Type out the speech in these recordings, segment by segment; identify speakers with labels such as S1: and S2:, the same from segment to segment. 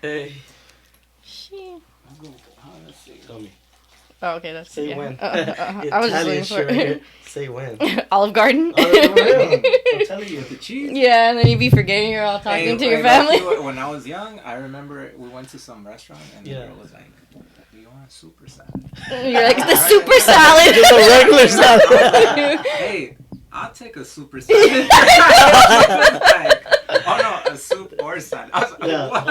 S1: Hey.
S2: She.
S1: Let's see. Tell me.
S2: Oh, okay, that's
S1: Say
S2: good.
S1: when.
S2: I was just looking for
S1: right here. Say when.
S2: Olive Garden.
S1: I'm telling you.
S3: With the cheese?
S2: Yeah, and then you'd be forgetting you're all talking to your family.
S3: When I was young, I remember we went to some restaurant and the girl was like, "Do you want a super salad?"
S2: You're like, the super salad.
S1: Just a regular salad.
S3: Hey, I'll take a super salad. Oh no, a soup or salad. I was like, what?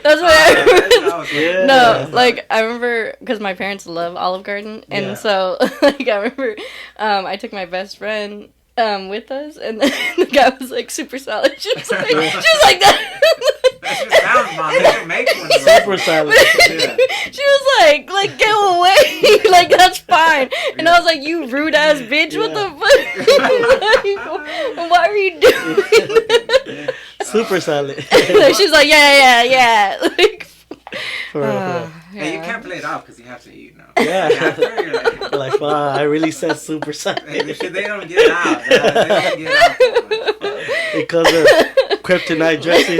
S2: That's what I remember.
S1: Yeah.
S2: No, like, I remember, because my parents love Olive Garden, and so, like, I remember, I took my best friend, with us, and then the guy was like, super salad. She was like that.
S3: That just sounds mom. They should make one.
S1: Super salad.
S2: She was like, get away. Like, that's fine. And I was like, you rude ass bitch. What the fuck? Like, why are you doing that?
S1: Super salad.
S2: She's like, yeah. Like,
S1: for real.
S3: Hey, you can't play it off because you have to eat now.
S1: Yeah.
S3: After, you're
S1: like, wow, I really said super salad.
S3: Hey, they don't get it out. They don't get it out.
S1: Because of kryptonite dressing.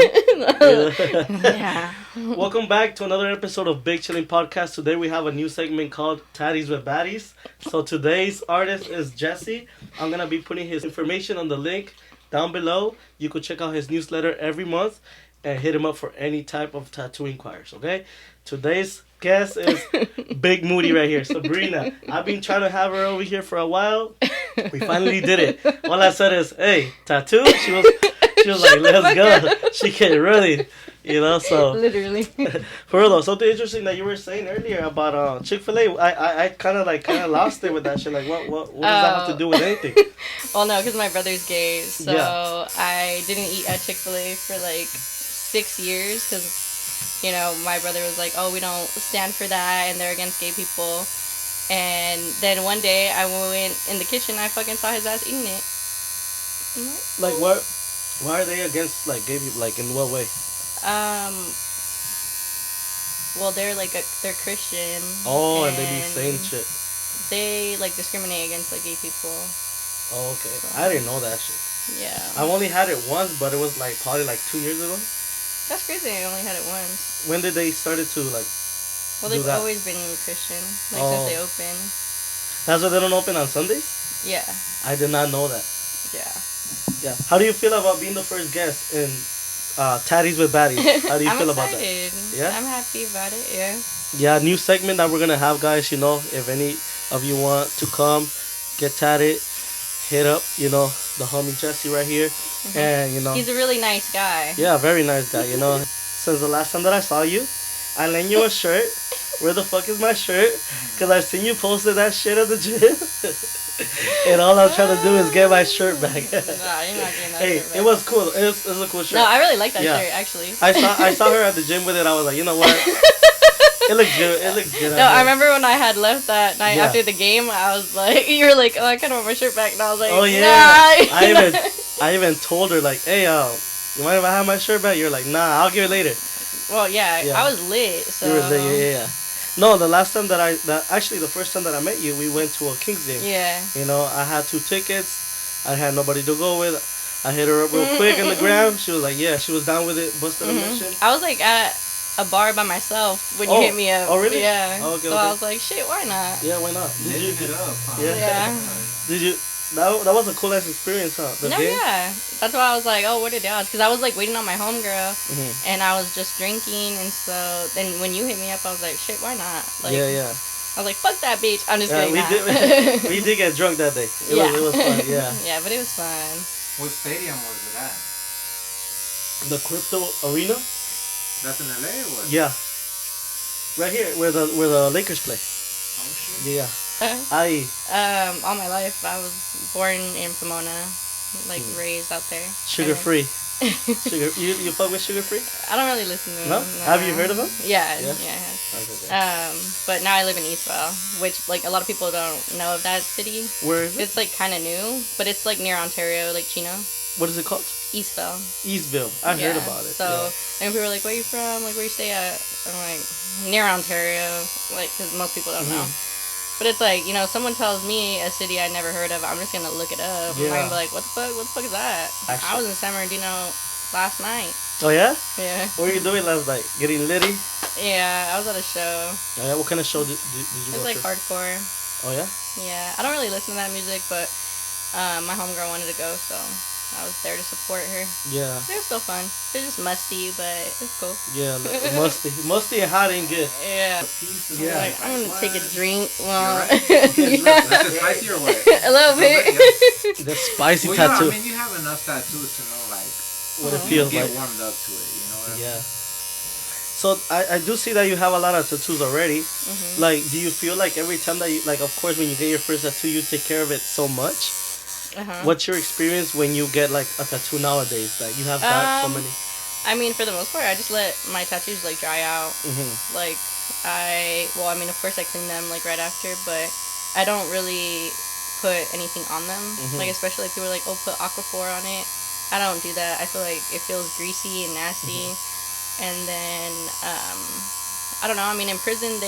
S2: Yeah.
S1: Welcome back to another episode of Big Chilling Podcast. Today we have a new segment called Tatties with Baddies. So today's artist is Jesse. I'm going to be putting his information on the link down below. You could check out his newsletter every month and hit him up for any type of tattoo inquiries, okay? Today's guest is Bigmoody right here, Sabrina. I've been trying to have her over here for a while. We finally did it. All I said is, hey, tattoo? She was like, let's go. She can't really, so.
S2: Literally.
S1: For real though, something interesting that you were saying earlier about Chick-fil-A, I kind of lost it with that shit. Like, what does that have to do with anything?
S2: Well, no, because my brother's gay, so
S1: Yeah.
S2: I didn't eat at Chick-fil-A for like 6 years because, my brother was like, oh, we don't stand for that and they're against gay people. And then one day I went in the kitchen and I fucking saw his ass eating it.
S1: Like, what? Why are they against, like, gay people? Like, in what way?
S2: Well, they're Christian.
S1: Oh, and they be saying shit.
S2: They, discriminate against, gay people.
S1: Oh, okay.
S2: So,
S1: I didn't know that shit.
S2: Yeah.
S1: I've only had it once, but it was, probably, 2 years ago.
S2: That's crazy. I only had it once.
S1: When did they started to,
S2: Well, they've always been Christian, since they opened.
S1: That's why they don't open on Sundays?
S2: Yeah.
S1: I did not know that.
S2: Yeah.
S1: Yeah. How do you feel about being the first guest in Tatties with Baddies? How do you feel about that? Yeah?
S2: I'm happy about it, yeah.
S1: Yeah, new segment that we're going to have, guys. If any of you want to come, get tatted, hit up, the homie Jesse right here. Mm-hmm. And,
S2: he's a really nice guy.
S1: Yeah, very nice guy, Since the last time that I saw you, I lent you a shirt. Where the fuck is my shirt? Because I seen you posted that shit at the gym. And all I'm trying to do is get my shirt back.
S2: Nah, you're not getting that shirt back.
S1: It was cool. It was a cool shirt.
S2: No, I really like that shirt, actually.
S1: I saw her at the gym with it. I was like, you know what? It looks good. It looks good.
S2: No, I remember when I had left that night after the game, I was like, you were like, oh, I kind of want my shirt back. And I was like,
S1: oh, yeah.
S2: Nah.
S1: I even told her, like, hey, you mind if I have my shirt back? You're like, nah, I'll give it later.
S2: Well, yeah. I was lit, so.
S1: You were lit, yeah. No, the first time that I met you, we went to a Kings game.
S2: Yeah.
S1: I had 2 tickets. I had nobody to go with. I hit her up real quick in the gram. She was like, yeah, she was down with it. Busted a mission.
S2: I was at a bar by myself when you hit me up.
S1: Oh, really?
S2: Yeah.
S1: Oh, okay,
S2: so I was like, shit, why not?
S1: Yeah, why not?
S3: Did you hit up? Huh?
S1: Yeah. Did you? That was a cool ass experience, huh?
S2: Yeah. That's why I was like, oh, what are the odds? Because I was waiting on my homegirl, and I was just drinking, and so then when you hit me up, I was like, shit, why not?
S1: Yeah.
S2: I was like, fuck that bitch. I'm just kidding.
S1: We did get drunk that day. It was fun. Yeah.
S2: Yeah, but it was fun.
S3: What stadium was it at?
S1: The Crypto Arena.
S3: That's in LA or what?
S1: Yeah. Right here, where the Lakers play.
S3: Oh shit.
S1: Yeah.
S2: All my life I was born in Pomona, raised out there.
S1: Sugar free. You fuck with Sugar Free?
S2: I don't really listen to him.
S1: No? Have you heard of him?
S2: Yeah, I have.
S1: Okay.
S2: But now I live in Eastvale, which a lot of people don't know of that city.
S1: Where is it?
S2: It's kind of new, but it's near Ontario, Chino.
S1: What is it called?
S2: Eastvale.
S1: I heard about it.
S2: So, and people were like, where you from? Where you stay at? I'm like, near Ontario, because most people don't know. But it's someone tells me a city I never heard of, I'm just going to look it up. Yeah. I'm going to be like, what the fuck is that? I was in San Bernardino last night.
S1: Oh yeah?
S2: Yeah.
S1: What were you doing last night? Getting litty?
S2: Yeah, I was at a show.
S1: Oh yeah? What kind of show did you
S2: It's
S1: go
S2: like
S1: to?
S2: hardcore.
S1: Oh yeah?
S2: Yeah, I don't really listen to that music, but my homegirl wanted to go, so I was there to support her.
S1: Yeah.
S2: It was still fun. It was just musty, but it's cool.
S1: Yeah, musty and hot ain't good.
S2: Yeah.
S1: Yeah.
S2: Like, I'm gonna take a drink. Well,
S3: Yeah. Is it spicy or what?
S2: A little bit.
S3: Yeah.
S1: The spicy
S3: Well,
S1: tattoo.
S3: I mean, you have enough tattoos to know, like,
S1: What it
S3: you
S1: feels
S3: get
S1: like.
S3: warmed up to it, you know what I mean?
S1: Yeah. So I do see that you have a lot of tattoos already.
S2: Mm-hmm.
S1: Like, do you feel like every time that you, like, of course, when you get your first tattoo, you take care of it so much?
S2: Uh-huh.
S1: What's your experience when you get, like, a tattoo nowadays? Like, you have that so many.
S2: I mean, for the most part, I just let my tattoos, like, dry out.
S1: Mm-hmm.
S2: Like, I mean, of course I clean them, like, right after, but I don't really put anything on them.
S1: Mm-hmm.
S2: Like, especially if people are like, oh, put Aquaphor on it. I don't do that. I feel like it feels greasy and nasty.
S1: Mm-hmm.
S2: And then, I don't know. I mean, in prison,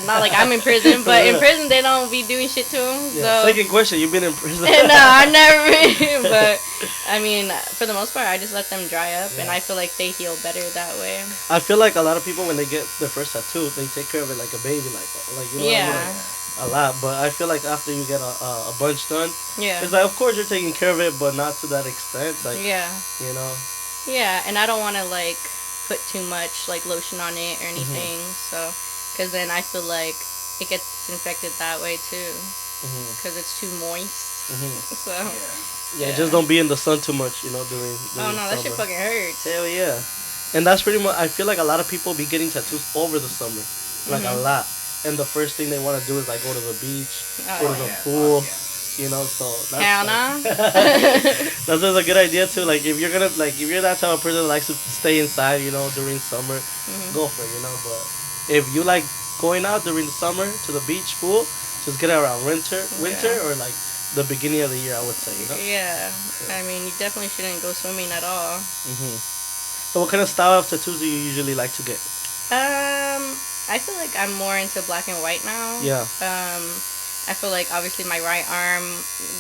S2: not like I'm in prison, but in prison, they don't be doing shit to them.
S1: Yeah.
S2: So.
S1: Second question, you've been in prison?
S2: No, I've never been. But, I mean, for the most part, I just let them dry up, and I feel like they heal better that way.
S1: I feel like a lot of people, when they get their first tattoo, they take care of it like a baby, like you know,
S2: Yeah.
S1: a lot. But I feel like after you get a bunch done,
S2: Yeah.
S1: it's like, of course you're taking care of it, but not to that extent. Like,
S2: Yeah.
S1: you know.
S2: Yeah, and I don't want to, like, put too much, like, lotion on it or anything, so, because then I feel like it gets infected that way, too, because it's too moist, so.
S1: Yeah, just don't be in the sun too much, you know, during
S2: Oh, no, that
S1: summer.
S2: shit fucking hurts.
S1: Hell yeah. And that's pretty much, I feel like a lot of people be getting tattoos over the summer, like a lot. And the first thing they want to do is, like, go to the beach, go to the pool. You know, so that's
S2: Hell no.
S1: that's just a good idea too. Like, if you're that type of person that likes to stay inside, you know, during summer, go for it, you know. But if you like going out during the summer to the beach, pool, just get it around winter or like the beginning of the year, I would say, you know.
S2: Yeah, I mean, you definitely shouldn't go swimming at all.
S1: So what kind of style of tattoos do you usually like to get?
S2: I feel like I'm more into black and white now.
S1: Yeah.
S2: I feel like obviously my right arm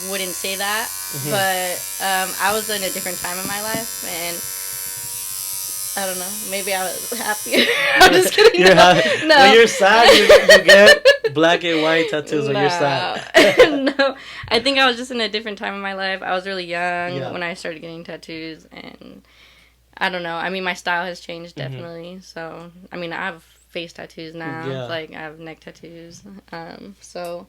S2: wouldn't say that, but I was in a different time in my life, and I don't know, maybe I was happier. I'm just kidding.
S1: You're
S2: No.
S1: When you're sad, you get black and white tattoos when you're sad.
S2: No, I think I was just in a different time in my life. I was really young when I started getting tattoos, and I don't know. I mean, my style has changed definitely. So, I mean, I have face tattoos now.
S1: Yeah.
S2: Like, I have neck tattoos. So,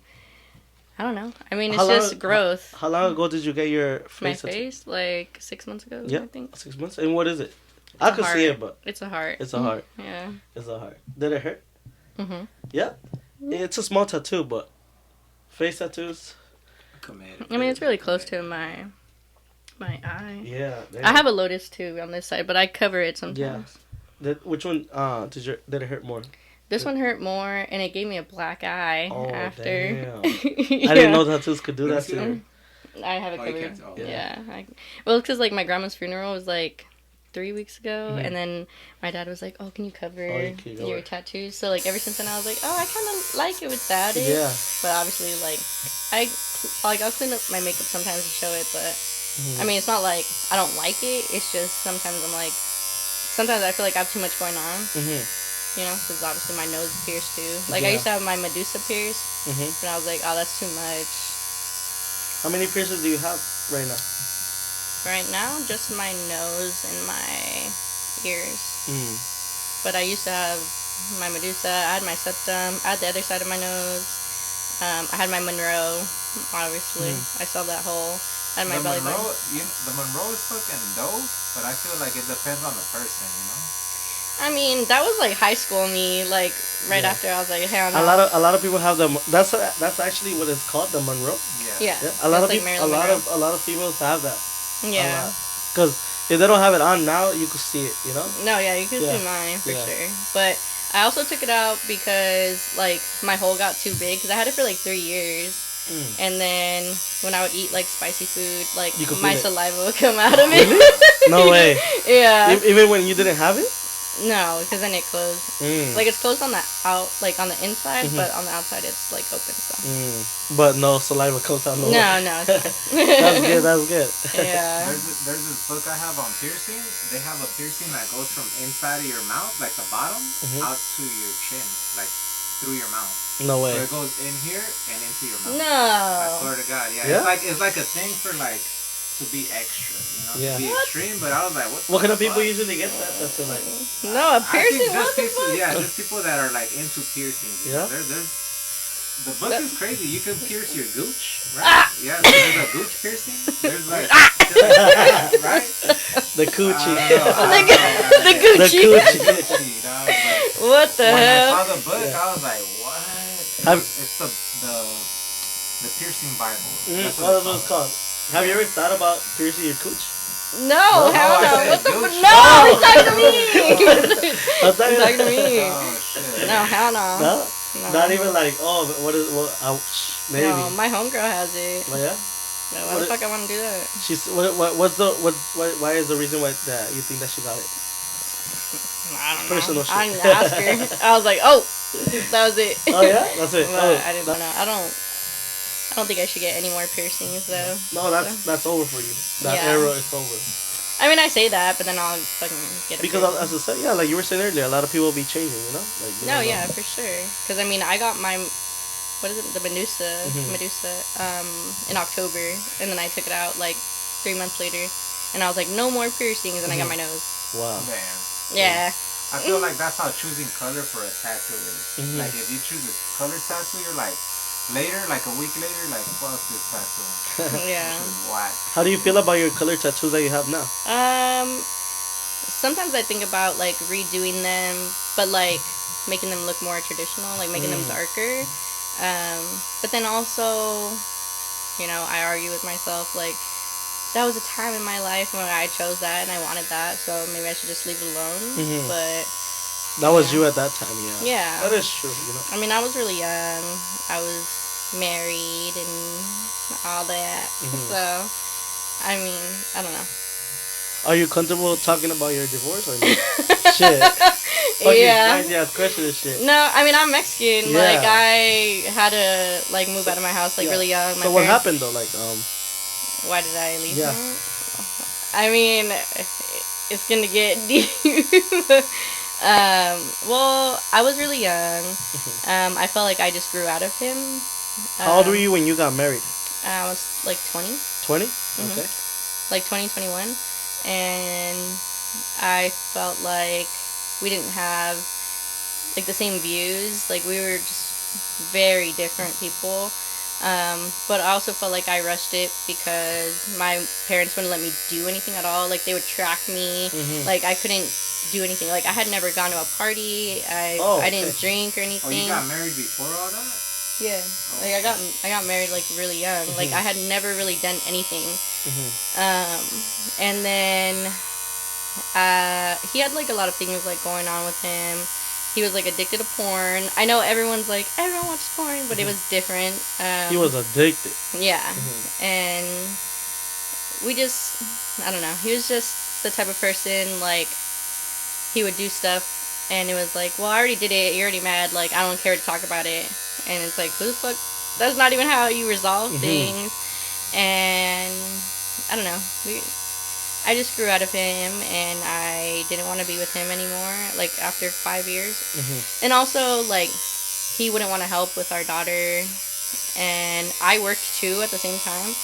S2: I don't know. I mean, it's just growth.
S1: How long ago did you get your face tattoo?
S2: My face, like 6 months ago, I think.
S1: 6 months. And what is it? I could see it, but
S2: it's a heart.
S1: It's a heart.
S2: Yeah.
S1: It's a heart. Did it hurt?
S2: Mhm.
S1: Yeah. It's a small tattoo, but face tattoos.
S2: I mean, it's really close to my eye.
S1: Yeah.
S2: I have a lotus too on this side, but I cover it sometimes.
S1: Yeah. Which one? Did it hurt more?
S2: This one hurt more, and it gave me a black eye after.
S1: Damn. I didn't know tattoos could do that to you.
S2: I have it covered.
S3: Oh,
S2: yeah. Well, because like my grandma's funeral was like 3 weeks ago, and then my dad was like, "Oh, can you cover your tattoos?" So like ever since then, I was like, "Oh, I kind of like it without it."
S1: Yeah.
S2: But obviously, I'll clean up my makeup sometimes to show it, but I mean, it's not like I don't like it. It's just sometimes I feel like I have too much going on. You know, because obviously my nose is pierced too. Like, I used to have my Medusa pierced, and I was like, oh, that's too much.
S1: How many piercings do you have right now?
S2: Right now, just my nose and my ears. But I used to have my Medusa, I had my septum, I had the other side of my nose, I had my Monroe, obviously. I saw that hole. I had my belly button.
S3: The Monroe is fucking dope, but I feel like it depends on the person, you know?
S2: I mean, that was like high school me. Like right after, I was like, hell no.
S1: A lot of people have the. That's actually what it's called, the Monroe.
S2: Yeah.
S1: A lot of people, a lot of females have that.
S2: Yeah.
S1: Because if they don't have it on now, you could see it. You know.
S2: No, yeah, you could see mine for sure. But I also took it out because like my hole got too big because I had it for like 3 years. And then when I would eat like spicy food, like my saliva would come out of it.
S1: Really? No way.
S2: Yeah.
S1: Even when you didn't have it?
S2: No, because then it closed. Like it's closed on the like on the inside, but on the outside it's like open. So.
S1: But no saliva comes out.
S2: No, it's fine.
S1: That's good. That's good.
S2: Yeah.
S3: There's this book I have on piercing. They have a piercing that goes from inside of your mouth, like the bottom, out to your chin, like through your mouth.
S1: No way.
S3: So it goes in here and into your mouth.
S2: No.
S3: I swear to God, yeah. It's like a thing for like to be extra, to be extreme. But I was like, what
S1: kind of people usually get that? That's like.
S2: No, a piercing.
S3: Just people, just people that are like into piercings.
S1: Yeah.
S3: The book is crazy. You can pierce your gooch, right? Yeah, there's a gooch piercing. There's like, right?
S1: The coochie.
S2: The Gucci. What the hell?
S3: When I saw the book, I was like, what? It's the piercing Bible.
S1: That's what it's called. Have you ever thought about piercing your cooch?
S2: No, hell no. What the fuck? No, he's talking to me. He's talking to me.
S3: Oh shit.
S2: No, hell no.
S1: No? Not even like, ouch, maybe.
S2: No, my homegirl has it.
S1: Oh yeah?
S2: No, why the fuck I want to do that?
S1: Why is the reason why that you think that she got it?
S2: I don't know.
S1: Personal shit.
S2: I didn't ask her. I was like, oh, that was it.
S1: Oh yeah? That's it.
S2: But I didn't know. I don't think I should get any more piercings though.
S1: No, that's over for you. That era is over.
S2: I mean, I say that, but then I'll fucking get a
S1: because as I said, like you were saying earlier, a lot of people will be changing, Like,
S2: no, yeah, for sure. Because I mean, I got my, what is it, the Medusa, in October, and then I took it out like 3 months later, and I was like, no more piercings, and I got my nose.
S1: Wow.
S3: Damn.
S2: Yeah.
S3: I feel like that's how choosing color for a tattoo is. Like if you choose a color tattoo, you're like. Later, like a week later, like fuck this tattoo.
S2: Yeah.
S3: Why?
S1: How do you feel about your color tattoos that you have now?
S2: Sometimes I think about like redoing them, but like making them look more traditional, like making them darker. But then also, I argue with myself like that was a time in my life when I chose that and I wanted that, so maybe I should just leave it alone. But.
S1: That was you at that time, yeah.
S2: Yeah.
S1: That is true,
S2: I mean, I was really young. I was married and all that. So, I mean, I don't know.
S1: Are you comfortable talking about your divorce or not? Shit.
S2: Yeah.
S1: Question and shit.
S2: No, I mean, I'm Mexican.
S1: Yeah.
S2: Like, I had to, like, move out of my house, like, really young.
S1: So what happened, though? Like,
S2: why did I leave?
S1: Yeah.
S2: I mean, it's gonna get deep. Well, I was really young. I felt like I just grew out of him.
S1: How old were you when you got married?
S2: I was like 20.
S1: 20?
S2: Okay. Like 20, 21. And I felt like we didn't have like the same views. Like we were just very different people. But I also felt like I rushed it because my parents wouldn't let me do anything at all. Like they would track me. Like I couldn't do anything. Like I had never gone to a party. I didn't drink or anything.
S3: Oh, you got married before all that?
S2: Yeah. Like I got married like really young. Like I had never really done anything. And then he had like a lot of things like going on with him. He was like addicted to porn. I know everyone's like everyone watches porn, but it was different.
S1: He was addicted.
S2: Yeah. And we just I don't know. He was just the type of person like he would do stuff and it was like, well, I already did it. You're already mad. Like, I don't care to talk about it. And it's like, who the fuck? That's not even how you resolve things. And I don't know. I just grew out of him and I didn't want to be with him anymore. Like, after 5 years. And also, like, he wouldn't want to help with our daughter. And I worked too at the same time.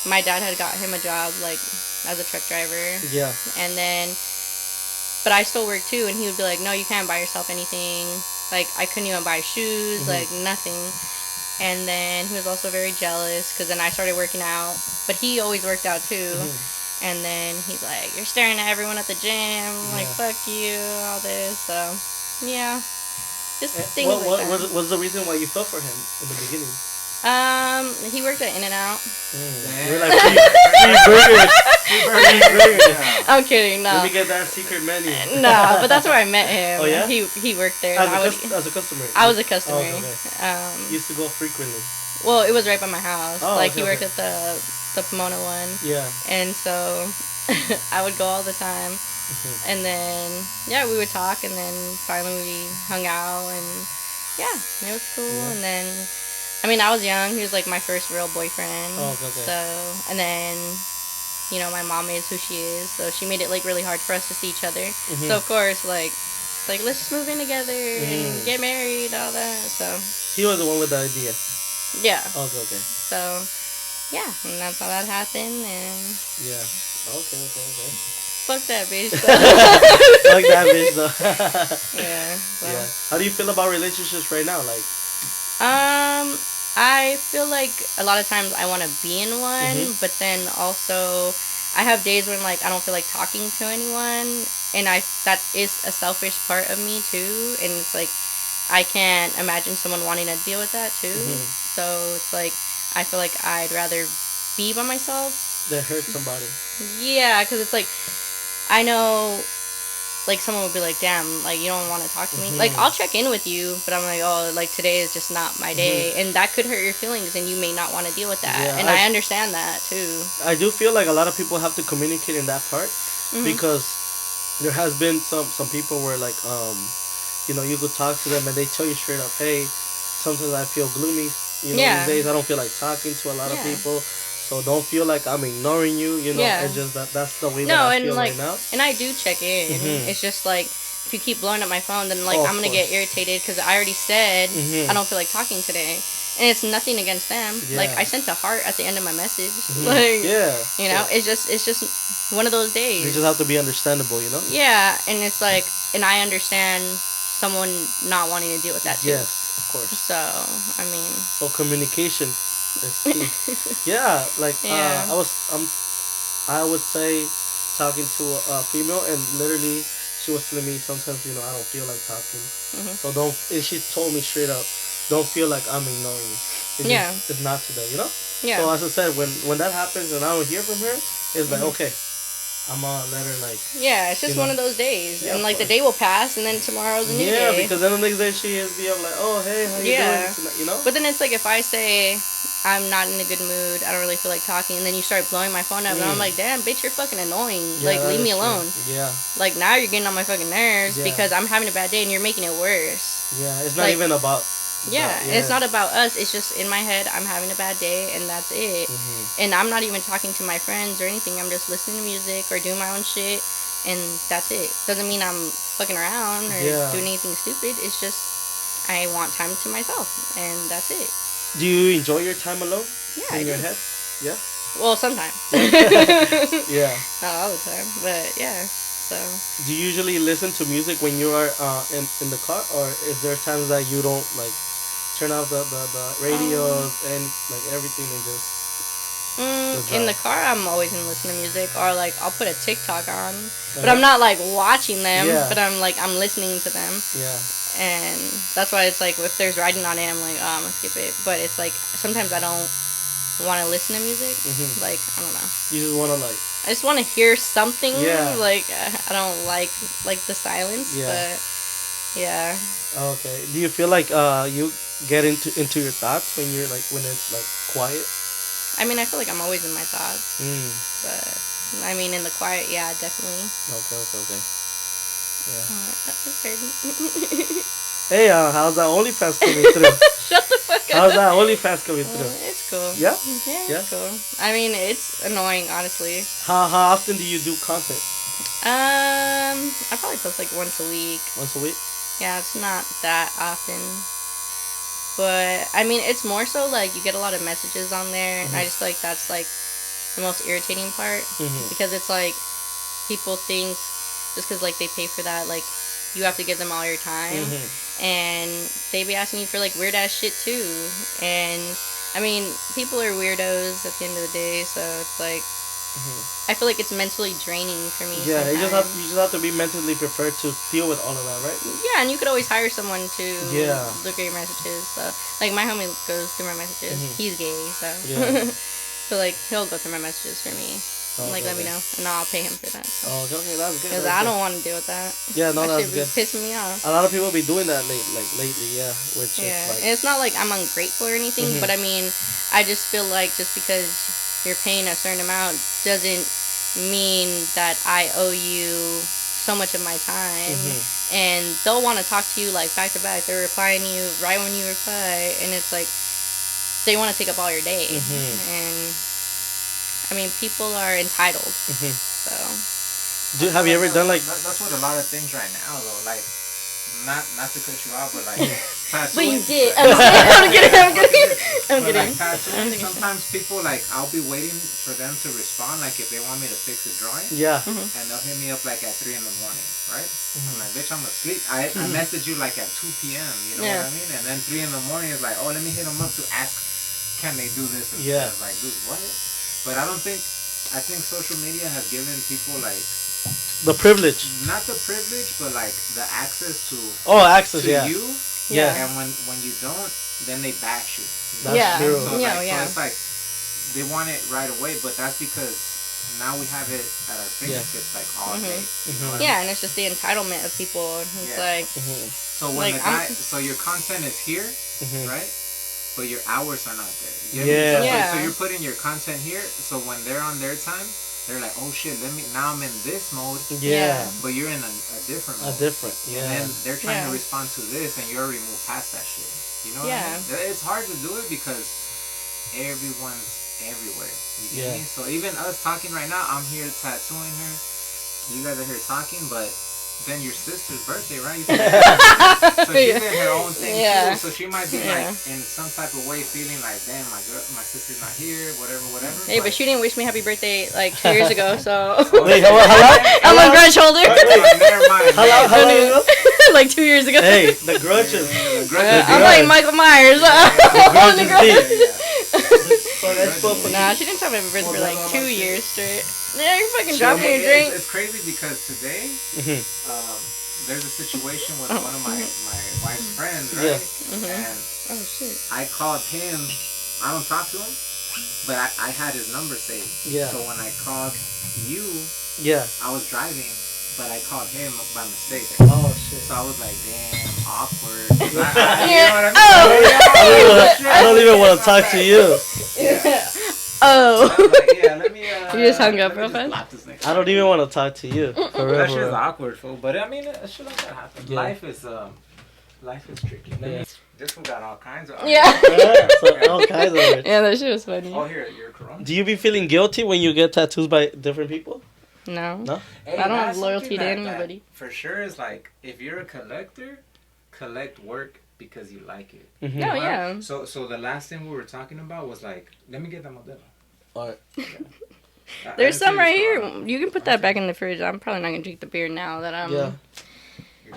S2: My dad had got him a job, like, as a truck driver.
S1: Yeah.
S2: And then... But I still work too, and he would be like, no, you can't buy yourself anything. Like, I couldn't even buy shoes, like, nothing. And then he was also very jealous, because then I started working out. But he always worked out too. And then he's like, you're staring at everyone at the gym. Like, fuck you, all this. So, yeah. Just things like that.
S1: What was the reason why you fell for him in the beginning?
S2: He worked at In-N-Out.
S1: You're like, free burgers.
S2: I'm kidding, no.
S1: Let me get that secret menu.
S2: No, but that's where I met him.
S1: Oh, yeah?
S2: He worked there.
S1: As a customer?
S2: I was a customer.
S1: Oh, okay. Used to go frequently.
S2: Well, it was right by my house.
S1: Oh,
S2: like, he worked at the Pomona one.
S1: Yeah.
S2: And so, I would go all the time. And then, yeah, we would talk, and then finally we hung out, and yeah, it was cool.
S1: Yeah.
S2: And then, I mean, I was young. He was like my first real boyfriend.
S1: Oh, okay.
S2: So, and then, you know, my mom is who she is, so she made it like really hard for us to see each other. So of course, like, it's like, let's just move in together and get married, all that. So
S1: He was the one with the idea.
S2: yeah.
S1: Okay, okay.
S2: So yeah, and that's how that happened. And
S1: Yeah. Okay, okay, okay.
S2: fuck that bitch. So.
S1: Fuck that bitch though.
S2: Yeah. So.
S1: Yeah. How do you feel about relationships right now? Like,
S2: I feel like a lot of times I want to be in one, but then also I have days when like I don't feel like talking to anyone, and that is a selfish part of me too, and it's like I can't imagine someone wanting to deal with that too. So it's like I feel like I'd rather be by myself.
S1: that hurt somebody.
S2: Yeah, because it's like I know. Like, someone would be like, damn, like, you don't want to talk to me. Like, I'll check in with you, but I'm like, oh, like, today is just not my day. And that could hurt your feelings, and you may not want to deal with that.
S1: Yeah,
S2: and I understand that, too.
S1: I do feel like a lot of people have to communicate in that part because there has been some people where, like, you know, you could talk to them and they tell you straight up, hey, sometimes I feel gloomy. You know, these days I don't feel like talking to a lot of people. So don't feel like I'm ignoring you, you know. It's just that's the way that I feel
S2: like,
S1: right now.
S2: And I do check in. It's just like, if you keep blowing up my phone, then like I'm gonna get irritated because I already said I don't feel like talking today, and it's nothing against them. Like I sent a heart at the end of my message. Like you know, it's just one of those days.
S1: You just have to be understandable, you know.
S2: Yeah, and it's like, and I understand someone not wanting to deal with that too.
S1: Yes, of course.
S2: So I mean,
S1: so communication. It's key. Yeah, like I would say talking to a female, and literally she was telling me sometimes, you know, I don't feel like talking. So don't. And she told me straight up, don't feel like I'm ignoring you. It's not today, you know. Yeah. So as I said, when that happens and I don't hear from her, it's like okay, I'm gonna let her like.
S2: Yeah, it's just one of those days, and like the day will pass, and then tomorrow's a new day.
S1: Yeah, because then the next day she is be up like, oh hey, how you doing tonight? You know.
S2: But then it's like if I say I'm not in a good mood, I don't really feel like talking, and then you start blowing my phone up, and I'm like, damn, bitch, you're fucking annoying. Like, leave me alone.
S1: Yeah.
S2: Like now you're getting on my fucking nerves because I'm having a bad day, and you're making it worse.
S1: Yeah, it's not even about.
S2: It's not about us. It's just in my head, I'm having a bad day, and that's it. And I'm not even talking to my friends or anything. I'm just listening to music or doing my own shit, and that's it. Doesn't mean I'm fucking around or doing anything stupid. It's just I want time to myself, and that's it.
S1: Do you enjoy your time alone?
S2: Yeah,
S1: in your head? Yeah.
S2: Well, sometimes.
S1: Yeah.
S2: Not all the time, but yeah. So.
S1: Do you usually listen to music when you are in the car, or is there times that you don't like turn off the radios and like everything and just
S2: in the car I'm always gonna listen to music, or like I'll put a TikTok on, but I'm not like watching them, but I'm listening to them.
S1: Yeah. And
S2: that's why it's like if there's writing on it, I'm like, oh, I'm gonna skip it. But it's like sometimes I don't want to listen to music. Like I don't know. You just want to like. I just want to hear something. Yeah. Like I don't like the silence. Yeah. But yeah.
S1: Okay. Do you feel like you get into your thoughts when you're like when it's like quiet?
S2: I mean, I feel like I'm always in my thoughts. But I mean, in the quiet, yeah, definitely.
S1: Okay. Yeah.
S2: Okay.
S1: Hey, how's that OnlyFans coming through?
S2: Shut the fuck up.
S1: How's that OnlyFans coming through?
S2: It's cool.
S1: Yeah?
S2: Yeah, it's cool. I mean, it's annoying, honestly.
S1: How often do you do content?
S2: I probably post like once a week.
S1: Once a week?
S2: Yeah, it's not that often. But, I mean, it's more so like you get a lot of messages on there. And I just feel like that's like the most irritating part. Because it's like people think just because like they pay for that, like you have to give them all your time, and they be asking you for like weird ass shit too. And I mean, people are weirdos at the end of the day, so it's like I feel like it's mentally draining for me.
S1: Yeah, you just have to be mentally prepared to deal with all of that, right?
S2: Yeah, and you could always hire someone to look at your messages. So like my homie goes through my messages. He's gay, so so like he'll go through my messages for me. Let me know, and I'll pay him for that. So.
S1: Oh, okay, that's good.
S2: Because I don't want to deal with that.
S1: Yeah, no, that's good.
S2: Pissing me off.
S1: A lot of people be doing that lately, yeah. Which is like...
S2: And it's not like I'm ungrateful or anything, but I mean, I just feel like just because you're paying a certain amount doesn't mean that I owe you so much of my time, and they'll want to talk to you like back to back. They're replying to you right when you reply, and it's like they want to take up all your day. And I mean, people are entitled. So,
S1: have you ever done like?
S3: That's what a lot of things right now though. Like, not to cut you off, but like.
S2: But you did. I'm kidding. I'm kidding.
S3: Like tattooing, sometimes people like I'll be waiting for them to respond. Like if they want me to fix a drawing, and they'll hit me up like at 3 a.m, right? I'm like, bitch, I'm asleep. I message you like at 2 p.m. You know what I mean? And then 3 a.m. is like, oh, let me hit them up to ask, can they do this? Instead of like, dude, what? But I think social media has given people like
S1: the privilege.
S3: Not the privilege, but like the access to.
S1: Access.
S3: To you.
S1: Yeah.
S3: And when you don't, then they bash you.
S1: That's true.
S3: So, so it's like they want it right away, but that's because now we have it at our fingertips like all day. You know
S2: and it's just the entitlement of people. It's like
S3: so when
S2: like,
S3: the guy, so your content is here, right? But your hours are not there. So you're putting your content here, so when they're on their time, they're like, oh shit, now I'm in this mode. But you're in a different mode. And then they're trying to respond to this, and you already moved past that shit. You know what I mean? It's hard to do it because everyone's everywhere. You get me? So even us talking right now, I'm here tattooing her. You guys are here talking, but then your sister's birthday, right? So she's in her own thing too. So she might be like in some type of way feeling like, damn, my sister's not here, whatever.
S2: Hey, but she didn't wish me happy birthday like 2 years ago, so.
S1: Wait, hello?
S2: I'm on grudge holder.
S3: Never mind.
S1: Hello?
S2: Like 2 years ago.
S1: Hey, the grudges.
S2: I'm like Michael Myers.
S1: The grudge is deep.
S2: Nah, she didn't tell me happy birthday for like 2 years straight. Yeah, you're fucking dropping your drink.
S3: It's crazy because today, there's a situation with one of my wife's friends, right? And I called him. I don't talk to him, but I had his number saved. So when I called you, I was driving, but I called him by mistake.
S1: Oh shit!
S3: So I was like, damn, awkward. You know what I mean?
S1: I don't even want to talk to you.
S3: Let me.
S2: You just hung up real fast.
S1: I don't even want to talk to you.
S3: That shit's awkward, fool. But I mean, shit like that happens. Life is tricky. This one got all kinds of.
S1: So all kinds of it.
S2: Yeah, that shit was funny.
S3: Oh, here, you're corona.
S1: Do you be feeling guilty when you get tattoos by different people?
S2: No.
S3: Hey,
S2: I don't have loyalty to anybody.
S3: For sure, is like if you're a collector, collect work because you like it.
S2: No, yeah.
S3: So the last thing we were talking about was like, let me get that Modelo.
S1: Alright.
S2: There's some right here. You can put that back in the fridge. I'm probably not gonna drink the beer now that I'm.
S1: Yeah.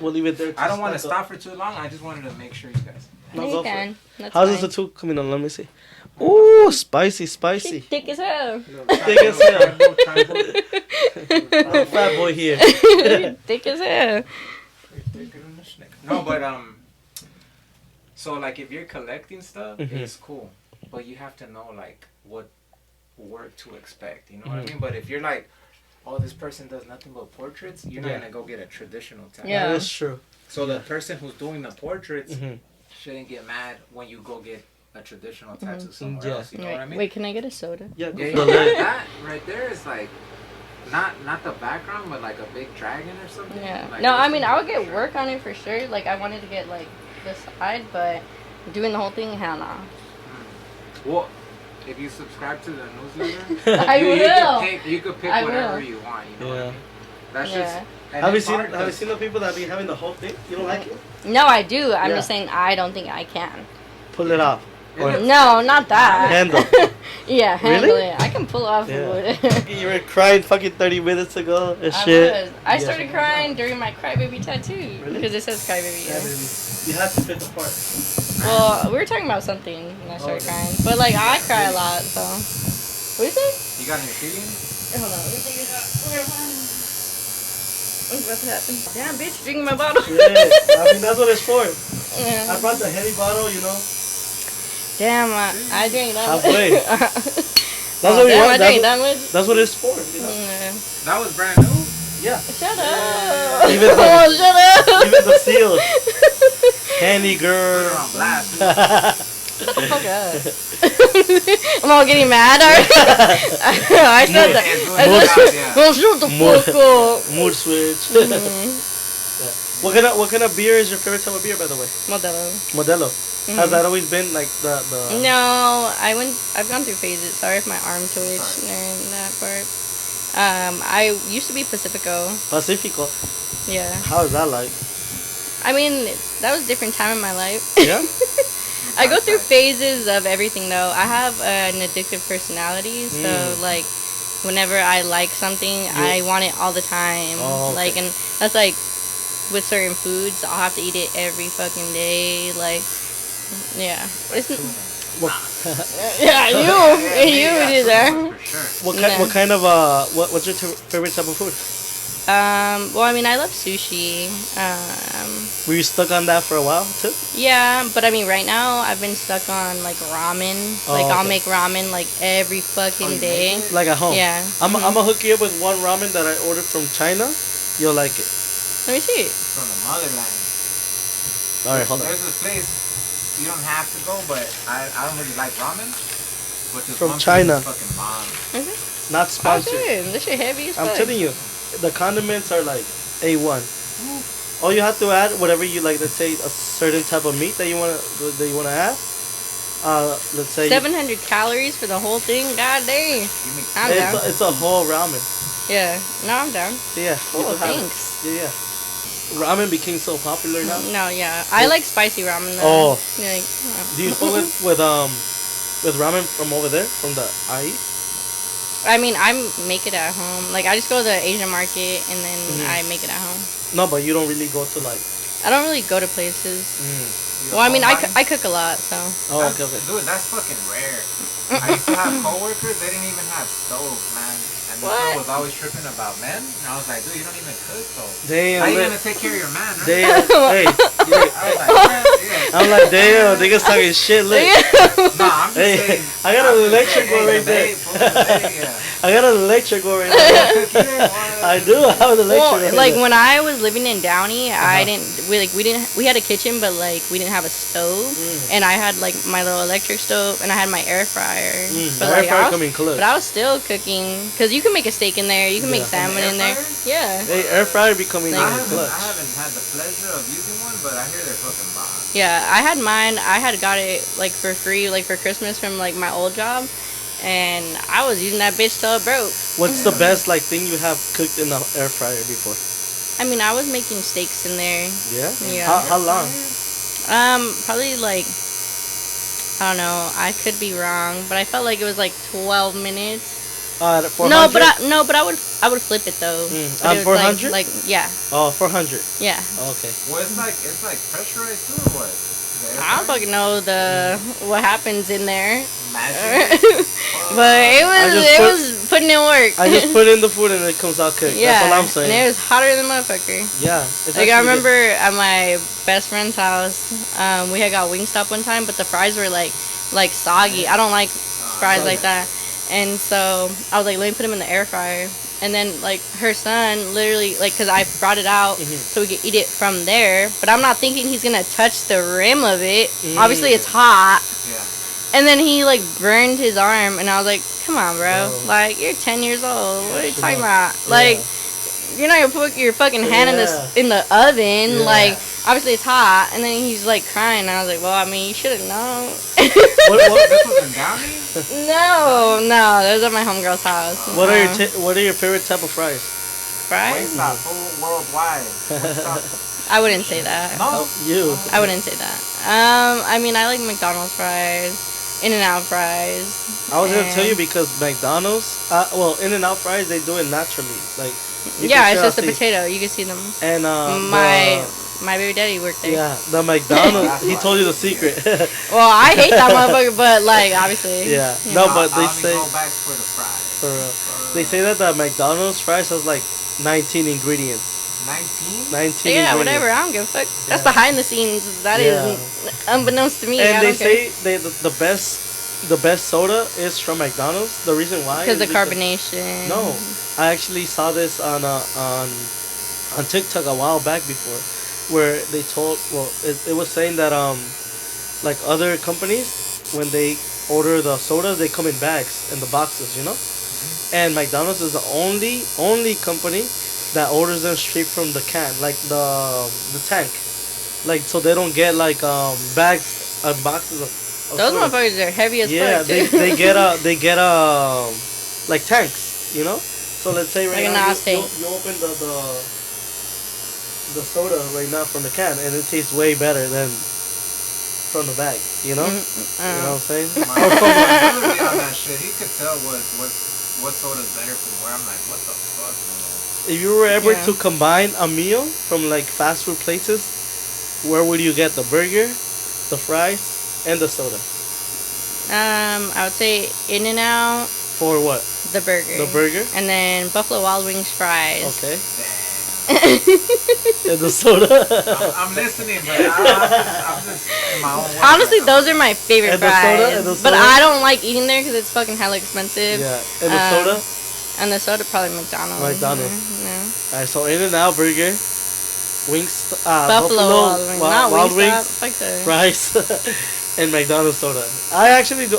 S1: We'll leave it there.
S3: I don't want to stop for too long. I just wanted to make sure you guys.
S2: No, you can. That's
S1: How's this tattoo coming on? Let me see. Ooh, spicy.
S2: Thick as hell.
S1: Thick as hell. Fat boy here.
S2: Thick as hell.
S3: No, but so like if you're collecting stuff, it's cool, but you have to know like what work to expect. You know what I mean? But if you're like, oh, this person does nothing but portraits, you're not gonna go get a traditional tattoo.
S2: Yeah,
S1: that's true.
S3: So the person who's doing the portraits shouldn't get mad when you go get a traditional tattoo somewhere else. You know what I mean?
S2: Wait, can I get a soda?
S1: Yeah.
S3: That right there is like not the background, but like a big dragon or something.
S2: Yeah.
S3: Like,
S2: no, I mean I would get work on it for sure. Like I wanted to get like the side, but doing the whole thing, hell nah.
S3: Well, if you subscribe to the newsletter,
S2: I will.
S3: You could pick whatever you want. You know what I mean? That's just.
S1: Have you seen the people that be having the whole thing? You don't like it?
S2: No, I do. I'm just saying I don't think I can.
S1: Pull it off.
S2: No, not that.
S1: Handle.
S2: Yeah, handle
S1: Really?
S2: it. I can pull off wood.
S1: You were crying fucking 30 minutes ago and shit.
S2: I started crying during my crybaby tattoo. Really? Because it says crybaby.
S1: Yeah, baby. You had to fit the part.
S2: Well, we were talking about something and I started crying. But like I cry a lot, so. What do you say?
S3: You got any feelings?
S2: Hold on, let me take it out. What's about to happen? Damn, bitch, drinking my bottle.
S1: Yeah, I mean that's what it's for.
S2: Yeah.
S1: I brought the heavy bottle, you know.
S2: Damn, I drank that much.
S1: Halfway. That's what we want.
S2: I drank that much.
S1: That's what it's for, you know.
S2: Yeah.
S3: That was brand new.
S1: Yeah.
S2: Shut up.
S1: Even the,
S2: shut up.
S1: Even the seals. Candy girl.
S3: On blast.
S2: Fuck up. I'm all getting mad already. I said that. Oh, shut the fuck up.
S1: Mood switch. What kind of beer is your favorite type of beer, by the way? Modelo. Has that always been like the?
S2: No, I've gone through phases. Sorry if my arm twitched during that part. I used to be Pacifico. Yeah.
S1: How is that like?
S2: I mean, that was a different time in my life.
S1: Yeah.
S2: I go through phases of everything though. I have an addictive personality, so like whenever I like something, I want it all the time.
S1: Oh, okay.
S2: Like, and that's like with certain foods, I'll have to eat it every fucking day. Like, yeah. Yeah, you did that.
S1: What kind of what's your favorite type of food?
S2: Well, I mean, I love sushi.
S1: Were you stuck on that for a while too?
S2: Yeah, but I mean, right now I've been stuck on like ramen. I'll make ramen like every fucking day.
S1: Like at home.
S2: Yeah.
S1: I'm gonna hook you up with one ramen that I ordered from China. You'll like it.
S2: Let me see.
S3: It's from the motherland.
S1: All right, hold on.
S3: There's a place you don't have to go, but I don't really like ramen. But this
S1: From
S3: one
S1: China.
S3: place is fucking bomb.
S1: Not
S2: Oh,
S1: sponsored.
S2: shit. This shit heavy as fuck.
S1: I'm telling you, the condiments are like A1. All you have to add, whatever you like. Let's say a certain type of meat that you wanna add. Let's say
S2: 700 calories for the whole thing. God dang. I'm down.
S1: it's a whole ramen.
S2: Yeah. No, I'm down.
S1: Yeah.
S2: Oh, thanks.
S1: Yeah. Ramen became so popular now.
S2: No, yeah. I like spicy ramen though.
S1: Oh.
S2: Yeah,
S1: Do you fuck with ramen from over there, from the IE?
S2: I mean, I make it at home. Like, I just go to the Asian market and then I make it at home.
S1: No, but you don't really go to like.
S2: I don't really go to places. Well, I mean, I cook a lot, so.
S1: Oh, okay.
S3: Dude, that's fucking rare. I used to have coworkers, they didn't even have stoves, man. And this girl was always tripping about men. And I was like, dude, you don't even cook, though.
S1: Damn.
S3: How you gonna take care of your man, right?
S1: Damn. Hey. I'm like, damn, niggas talking shit. Look.
S3: Nah, I'm just saying.
S1: I got an electric one right there. I got an electric one right there. I do have an electric one.
S2: Like when I was living in Downey, we had a kitchen, but like we didn't have a stove, and I had like my little electric stove, and I had my air fryer. But like I was still cooking, because you can make a steak in there, you can make salmon in there. Yeah.
S1: Hey, air fryer becoming clutch.
S3: I haven't had the pleasure of using one, but I hear they're fucking bomb.
S2: Yeah, I had mine. I had got it like for free, like for Christmas from like my old job, and I was using that bitch till it broke.
S1: What's the best like thing you have cooked in the air fryer before?
S2: I mean, I was making steaks in there.
S1: Yeah.
S2: Yeah.
S1: How long?
S2: Probably like, I don't know. I could be wrong, but I felt like it was like 12 minutes.
S1: 400?
S2: No, but I would flip it though.
S1: On 400?
S2: Like yeah.
S1: Oh, 400.
S2: Yeah.
S1: Okay.
S3: Well, it's like pressurized too, or what?
S2: I don't fucking know what happens in there.
S3: Magic.
S2: But it was putting in work.
S1: I just put in the food and it comes out cooked.
S2: Yeah.
S1: That's all I'm saying.
S2: And it was hotter than motherfucker.
S1: Yeah.
S2: Like I remember at my best friend's house, we had got Wingstop one time, but the fries were like soggy. I don't like fries like that. And so I was like, let me put them in the air fryer. And then, like, her son literally, like, because I brought it out so we could eat it from there. But I'm not thinking he's going to touch the rim of it. Obviously, it's hot. Yeah. And then he, like, burned his arm. And I was like, come on, bro. Like, you're 10 years old. What are you talking about? Yeah. Like, you're not going to put your fucking hand in the oven. Yeah. Like, obviously, it's hot. And then he's, like, crying. And I was like, well, I mean, you should have known.
S3: This was in Downey?
S2: No, that was at my homegirl's house.
S1: What are your favorite type of fries?
S2: Fries?
S3: Wingstop, full worldwide.
S2: I wouldn't say that.
S3: No,
S1: you.
S2: I wouldn't say that. I mean, I like McDonald's fries, In-N-Out fries.
S1: I was gonna tell you because McDonald's, In-N-Out fries, they do it naturally. Like,
S2: it's just a potato. You can see them.
S1: And
S2: my baby daddy worked there.
S1: Yeah, the McDonald's. He told you the secret.
S2: Well, I hate that motherfucker, but like obviously.
S1: Yeah. No, but they say.
S3: Go back for the fries.
S1: For real. They say that the McDonald's fries has like 19 ingredients.
S3: 19?
S1: 19.
S2: Yeah, whatever. I don't give a fuck. That's behind the scenes. That is unbeknownst to me.
S1: And they say the best soda is from McDonald's. The reason why?
S2: Because the carbonation.
S1: No, I actually saw this on TikTok a while back before, where they told, it was saying that like other companies, when they order the sodas, they come in bags in the boxes, you know. And McDonald's is the only company that orders them straight from the can, like the tank, like so they don't get like bags boxes of
S2: Those
S1: soda.
S2: motherfuckers are heavy as
S1: Yeah,
S2: fuck too.
S1: they get like tanks, you know. So let's say right
S2: like
S1: now you open the soda right now from the can, and it tastes way better than from the bag, you know. You know what I'm saying?
S3: My brother be on that shit. He could tell what soda's better from where. I'm like, what the fuck, man?
S1: If you were ever to combine a meal from like fast food places, where would you get the burger, the fries, and the soda?
S2: I would say In-N-Out.
S1: For what?
S2: The burger.
S1: The burger?
S2: And then Buffalo Wild Wings fries.
S1: Okay.
S3: Damn.
S1: And the soda?
S3: I'm listening, but I'm just in my own way.
S2: Honestly, those are my favorite
S1: And the
S2: fries.
S1: soda? And the soda?
S2: But I don't like eating there because it's fucking hella expensive.
S1: Yeah. And the soda?
S2: And the soda, probably McDonald's.
S1: McDonald's.
S2: No.
S1: Alright, so In-N-Out burger, wings,
S2: Buffalo
S1: Wild Wings,
S2: Fuck that.
S1: fries, and McDonald's soda. I actually do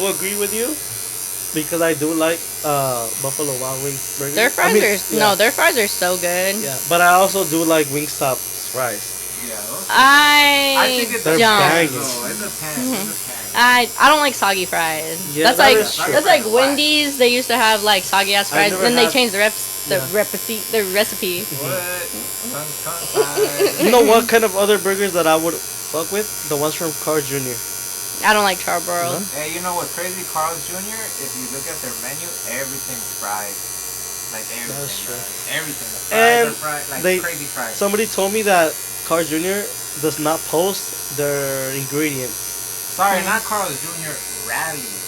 S1: agree with you because I do like Buffalo Wild Wings burger.
S2: Their fries their fries are so good.
S1: Yeah, but I also do like Wingstop's fries.
S3: Yeah,
S2: I
S3: think it's
S1: They're
S2: don't.
S1: banging.
S3: It depends.
S2: I don't like soggy fries.
S1: Yeah,
S2: that's
S1: that
S2: like
S1: is true.
S2: that's like Wendy's. They used to have like soggy ass fries,
S1: never
S2: then they
S1: had-
S2: changed the recipe.
S3: What?
S1: You know what kind of other burgers that I would fuck with? The ones from Carl Jr.
S2: I don't like charbroiled.
S3: Hey, you know what's crazy? Carl's Jr., if you look at their menu, everything's fried. Like everything.
S1: That's true.
S3: Everything. The fries
S1: And
S3: are fried. Like
S1: they-
S3: crazy fried.
S1: Somebody told me that Carl Jr. does not post their ingredients.
S3: Sorry, not Carl's Jr., Rally's.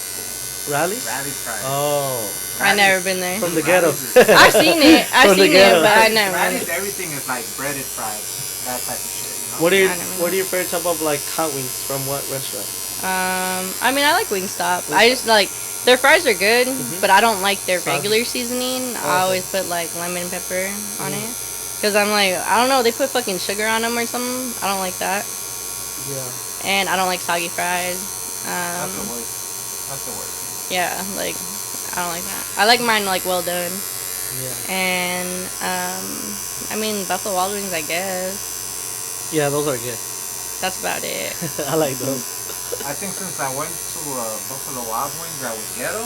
S1: Rallies?
S3: Rally's fried.
S1: Oh,
S2: I never been there.
S1: from the ghetto.
S2: I've seen it.
S1: From the ghetto.
S2: But I never.
S3: Rally's, everything is like breaded fries. That type of shit, you know?
S1: What are your
S2: I never
S1: What are your favorite type of like hot wings from what restaurant?
S2: I mean, I like Wingstop. I just like their fries are good, but I don't like their
S1: Sauce.
S2: regular seasoning.
S1: Okay.
S2: I always put like lemon pepper on it, cause I'm like, I don't know, they put fucking sugar on them or something. I don't like that,
S1: Yeah.
S2: and I don't like soggy fries.
S3: That's the worst. That's the worst.
S2: Yeah, like I don't like that. I like mine like well done,
S1: Yeah.
S2: and I mean Buffalo Wild Wings, I guess.
S1: Yeah, those are good.
S2: That's about it.
S1: I like those.
S3: I think since I went to Buffalo Wild Wings that was ghetto,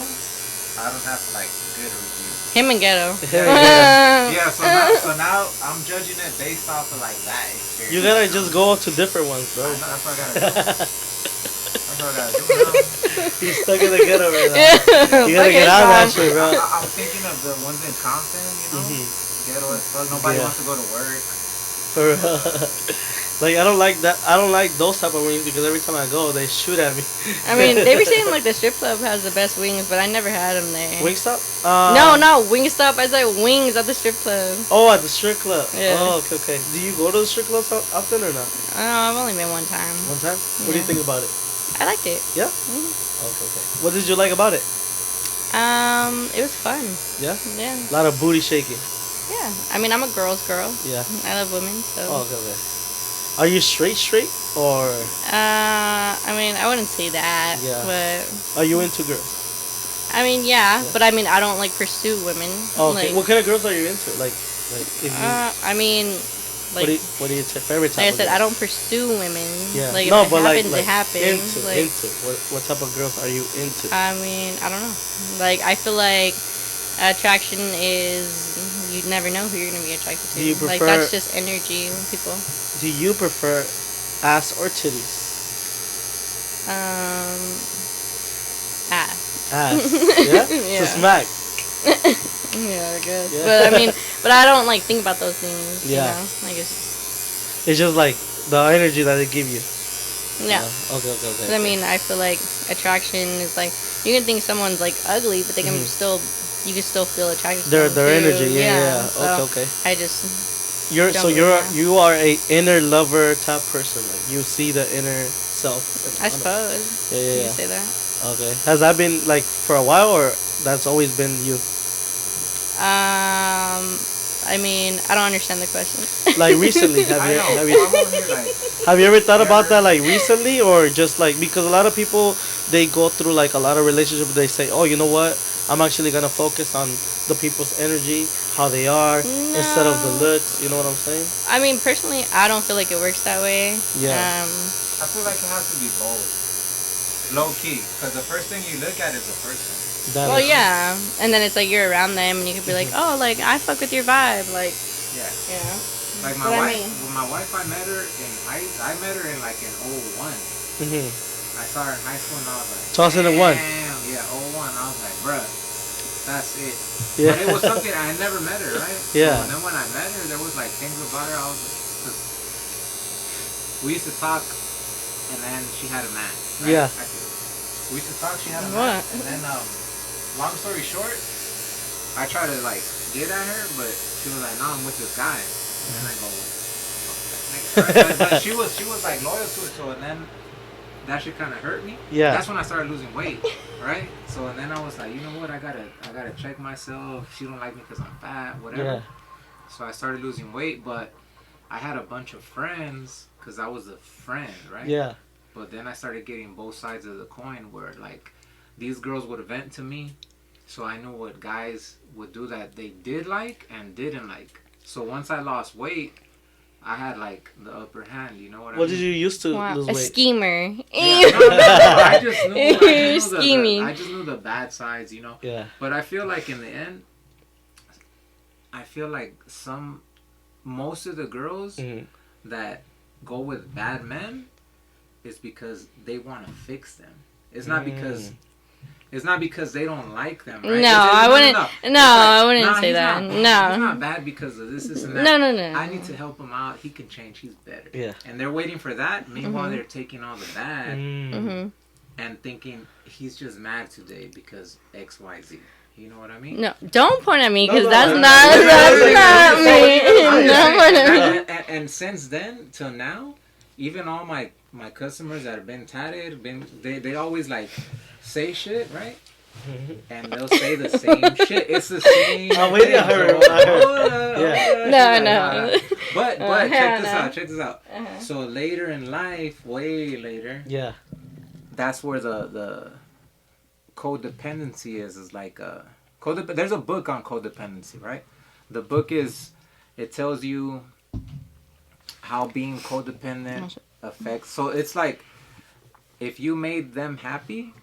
S3: I don't have like good reviews.
S2: Him and Ghetto.
S3: Yeah, so now I'm judging it based off of like that experience.
S1: You gotta just go to different ones,
S3: I
S1: bro.
S3: know, that's what I gotta do. That's what I gotta do now.
S1: He's stuck in the ghetto right now.
S2: Yeah.
S1: You gotta get out of that shit, bro.
S3: I'm thinking of the ones in Compton, you know? Ghetto as fuck. Nobody
S1: Yeah.
S3: wants to go to work.
S1: For like I don't like that. I don't like those type of wings because every time I go, they shoot at me.
S2: I mean, they were saying like the strip club has the best wings, but I never had them there.
S1: Wingstop?
S2: No, Wingstop. I said wings at the strip club.
S1: Oh, at the strip club.
S2: Yeah.
S1: Oh, okay. Do you go to the strip clubs often or not?
S2: I've only been one time.
S1: One time? What do you
S2: Yeah.
S1: think about it?
S2: I liked it.
S1: Yeah. Okay. What did you like about it?
S2: It was fun.
S1: Yeah.
S2: Yeah.
S1: A lot of booty shaking.
S2: Yeah. I mean, I'm a girl's girl.
S1: Yeah.
S2: I love women, so.
S1: Oh, okay. Are you straight or
S2: I mean, I wouldn't say that.
S1: Yeah.
S2: But
S1: are you into girls?
S2: I mean, yeah. But I mean, I don't like pursue women.
S1: Oh, okay.
S2: Like,
S1: What kind of girls are you into? Like if you.
S2: I mean, like.
S1: What are your favorite type?
S2: Like I
S1: of
S2: said,
S1: girls?
S2: I don't pursue women.
S1: Yeah.
S2: Like,
S1: No,
S2: if
S1: but
S2: it
S1: like
S2: happens, it happens. Like,
S1: into what type of girls are you into?
S2: I mean, I don't know. Like, I feel like attraction is you never know who you're gonna be attracted to.
S1: Do you
S2: Like,
S1: prefer-
S2: that's just energy with people.
S1: Do you prefer ass or titties?
S2: Ass.
S1: Ass. Yeah.
S2: Yeah.
S1: To smack.
S2: Yeah, I guess.
S1: Yeah.
S2: But I mean, but I don't like think about those things.
S1: Yeah.
S2: You know? Like it's
S1: It's just like the energy that they give you.
S2: yeah.
S1: Okay.
S2: 'Cause I mean, I feel like attraction is like you can think someone's like ugly, but they can still you can still feel attracted to
S1: Their
S2: them too.
S1: energy. Yeah.
S2: So
S1: Okay.
S2: I just
S1: You're
S2: Don't
S1: so
S2: really
S1: you're
S2: know.
S1: you are a inner lover type person. Like you see the inner self.
S2: I suppose
S1: Yeah.
S2: you can say that.
S1: Okay. Has that been like for a while or that's always been you?
S2: I mean, I don't understand the question.
S1: Like recently, have you ever thought about that like recently, or just like because a lot of people they go through like a lot of relationships. They say, oh, you know what? I'm actually gonna focus on the people's energy, how they are, instead of the looks. You know what I'm saying?
S2: I mean, personally, I don't feel like it works that way.
S1: Yeah.
S3: I feel like it has to be both. Low key, because the first thing you look at is the person.
S2: Well, yeah, and then it's like you're around them, and you could be like, oh, like I fuck with your vibe, like.
S3: Yeah.
S2: You know.
S3: Like my wife, when my wife, I met her in like in 01. I saw her in high school and I was like,
S1: 2001.
S3: Damn, yeah, 01. I was like, bruh, that's it. Yeah. But it was something I had never met her, right?
S1: Yeah.
S3: So, and then when I met her, there was like things about her. I was like, we used to talk, and then she had a man. Right?
S1: Yeah.
S3: We used to talk. She had a man, and then long story short, I tried to like get at her, but she was like, "No, I'm with this guy." And then I go, right? but she was like loyal to it. So and then that shit kind of hurt me.
S1: Yeah.
S3: That's when I started losing weight, right? So and then I was like, you know what? I gotta check myself. She don't like me because I'm fat, whatever.
S1: Yeah.
S3: So I started losing weight, but I had a bunch of friends because I was a friend, right?
S1: Yeah.
S3: But then I started getting both sides of the coin where like these girls would vent to me. So I knew what guys would do that they did like and didn't like. So once I lost weight, I had like the upper hand. You know what I mean?
S1: What did you used to lose weight?
S2: A schemer.
S3: Yeah, no, I just knew
S2: scheming.
S3: I just knew the bad sides, you know.
S1: Yeah.
S3: But I feel like in the end, I feel like most of the girls that go with bad men is because they want to fix them. It's not because they don't like them, right?
S2: No, I wouldn't. No, I wouldn't say that.
S3: No, he's not bad because of this and that.
S2: No.
S3: I need to help him out. He can change. He's better.
S1: Yeah.
S3: And they're waiting for that. Meanwhile, they're taking all the bad and thinking he's just mad today because X, Y, Z. You know what I mean?
S2: No, don't point at me because that's not me. Don't point at me.
S3: And since then till now, even all my customers that have been tatted, they always like say shit, right? And they'll say the same shit. It's the same.
S1: Oh, wait, I heard.
S2: Yeah. No.
S3: But check this out. So later in life, way later.
S1: Yeah.
S3: That's where the codependency is like there's a book on codependency, right? The book it tells you how being codependent affects. So it's like if you made them happy.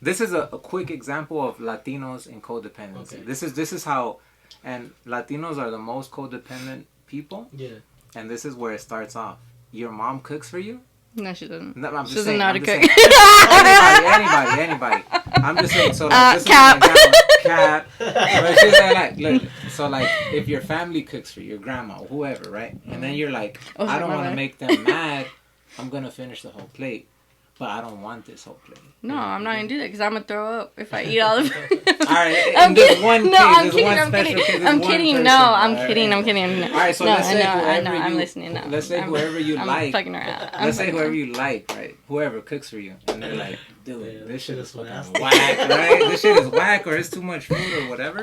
S3: This is a quick example of Latinos in codependency. Okay. This is how, and Latinos are the most codependent people.
S1: Yeah.
S3: And this is where it starts off. Your mom cooks for you.
S2: No, she doesn't.
S3: No, I'm just
S2: she doesn't
S3: saying,
S2: know how to cook.
S3: Anybody. I'm just saying. So like, this
S2: Cap.
S3: is an example. Cap. But she's like, look. So like, if your family cooks for you, your grandma, whoever, right? And then you're like, I don't want to make them mad. I'm gonna finish the whole plate. But I don't want this whole plate.
S2: No, I'm not gonna do that because I'm gonna throw up if I eat all of it.
S3: Alright, I'm kidding.
S2: I'm kidding. I'm kidding.
S3: Alright, so let's say
S2: I'm listening now.
S3: Let's say whoever you
S2: I'm
S3: like.
S2: fucking around.
S3: Let's say whoever you like, right? Whoever cooks for you, and they're like, dude, this shit is fucking whack, right? This shit is whack, or it's too much food, or whatever.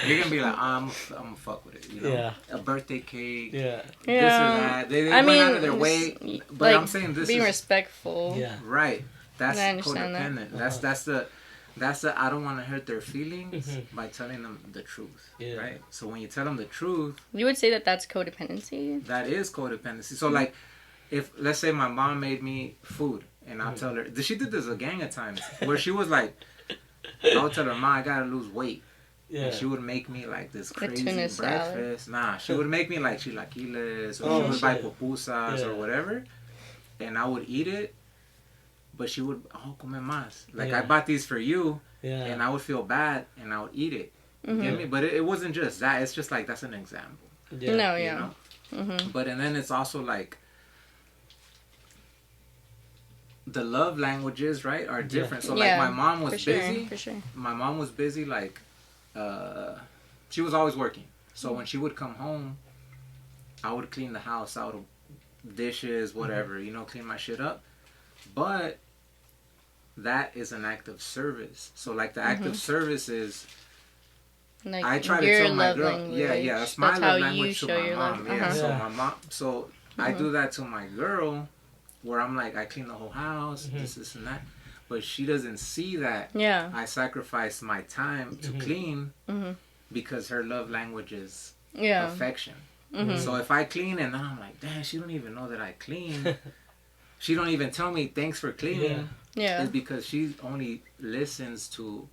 S3: You're gonna be like, I'm gonna fuck with it, you know?
S1: Yeah.
S3: A birthday cake.
S1: Yeah.
S3: This or that. They went out of their way, but
S2: like,
S3: I'm saying this
S2: being
S3: is
S2: respectful.
S3: Yeah. Right. That's
S2: codependent.
S3: That. That's the I don't want to hurt their feelings by telling them the truth. Yeah. Right. So when you tell them the truth,
S2: you would say that that's codependency.
S3: That is codependency. So like, if let's say my mom made me food and I'll tell her, she did this a gang of times where she was like, I'll tell her, Ma, I gotta lose weight. Yeah. And she would make me like this crazy breakfast. Salad. Nah, she would make me like chilaquiles or she would buy pupusas or whatever, and I would eat it. But she would, come más. Like, I bought these for you, and I would feel bad, and I would eat it. You get me? But it wasn't just that. It's just like, that's an example.
S2: Yeah. No,
S3: you know? But, and then it's also like, the love languages, right, are different. So, like, my mom was busy.
S2: For sure.
S3: My mom was busy, like, she was always working. So, when she would come home, I would clean the house out of dishes, whatever, you know, clean my shit up. But that is an act of service. So like the act of service is
S2: Like
S3: I try to
S2: your
S3: tell my
S2: love
S3: girl,
S2: language.
S3: yeah, that's my
S2: That's
S3: love
S2: how
S3: language
S2: you
S3: to
S2: show
S3: my
S2: your
S3: mom.
S2: love.
S3: Yeah, so my mom, so I do that to my girl, where I'm like, I clean the whole house, this and that, but she doesn't see that.
S2: Yeah.
S3: I sacrifice my time to clean because her love language is affection. So if I clean and then I'm like, damn, she don't even know that I clean. She don't even tell me thanks for cleaning.
S2: Yeah.
S3: It's because she only listens to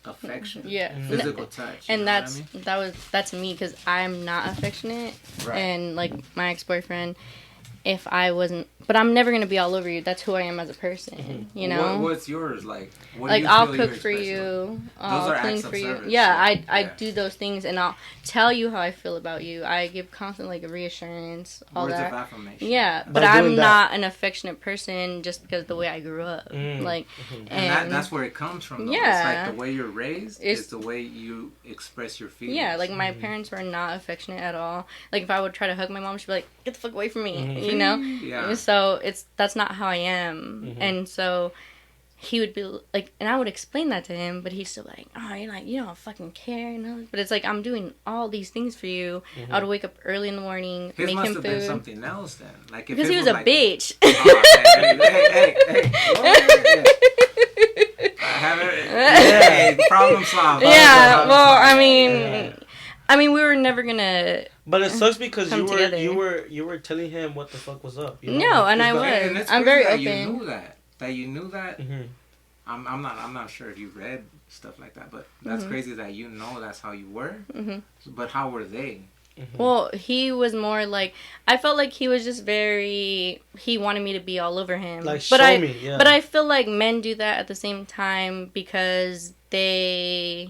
S3: affection, physical touch,
S2: and that's me, because I'm not affectionate, and like my ex-boyfriend, if I wasn't, but I'm never gonna be all over you. That's who I am as a person, you know.
S3: What's yours like? What
S2: Like
S3: do you
S2: I'll
S3: feel
S2: cook
S3: you're
S2: for
S3: expressing?
S2: you,
S3: Those
S2: I'll
S3: are
S2: clean
S3: acts of
S2: for you.
S3: service.
S2: Yeah, I do those things, and I'll tell you how I feel about you. I give constant like reassurance, all
S3: Words
S2: that.
S3: of affirmation.
S2: Yeah, but
S1: By doing
S2: I'm
S1: that.
S2: not an affectionate person just because of the way I grew up. Like,
S3: and that's where it comes from. Though.
S2: Yeah.
S3: It's like the way you're raised is the way you express your feelings.
S2: Yeah, like my parents were not affectionate at all. Like if I would try to hug my mom, she'd be like, "Get the fuck away from me," you know.
S3: Yeah.
S2: So that's not how I am, and so he would be like, and I would explain that to him, but he's still like, "Oh, you're like, you don't fucking care," you know. But it's like I'm doing all these things for you. I would wake up early in the morning,
S3: His
S2: make
S3: must
S2: him
S3: have
S2: food.
S3: been something else then, like if
S2: Because
S3: his
S2: he was a
S3: like,
S2: bitch.
S3: Oh, hey. I haven't. Hey, problem solved.
S2: Yeah. Well, I mean, we were never gonna.
S1: But it sucks because
S2: come together.
S1: you were telling him what the fuck was up. You know?
S2: No, and I
S3: And
S2: was.
S3: it's
S2: I'm
S3: crazy
S2: very
S3: that
S2: open.
S3: You knew that. I'm not sure if you read stuff like that, but that's crazy that you know that's how you were. But how were they?
S2: Well, he was more like, I felt like he was just very, he wanted me to be all over him.
S1: Like,
S2: but
S1: show me, yeah.
S2: But I feel like men do that at the same time because they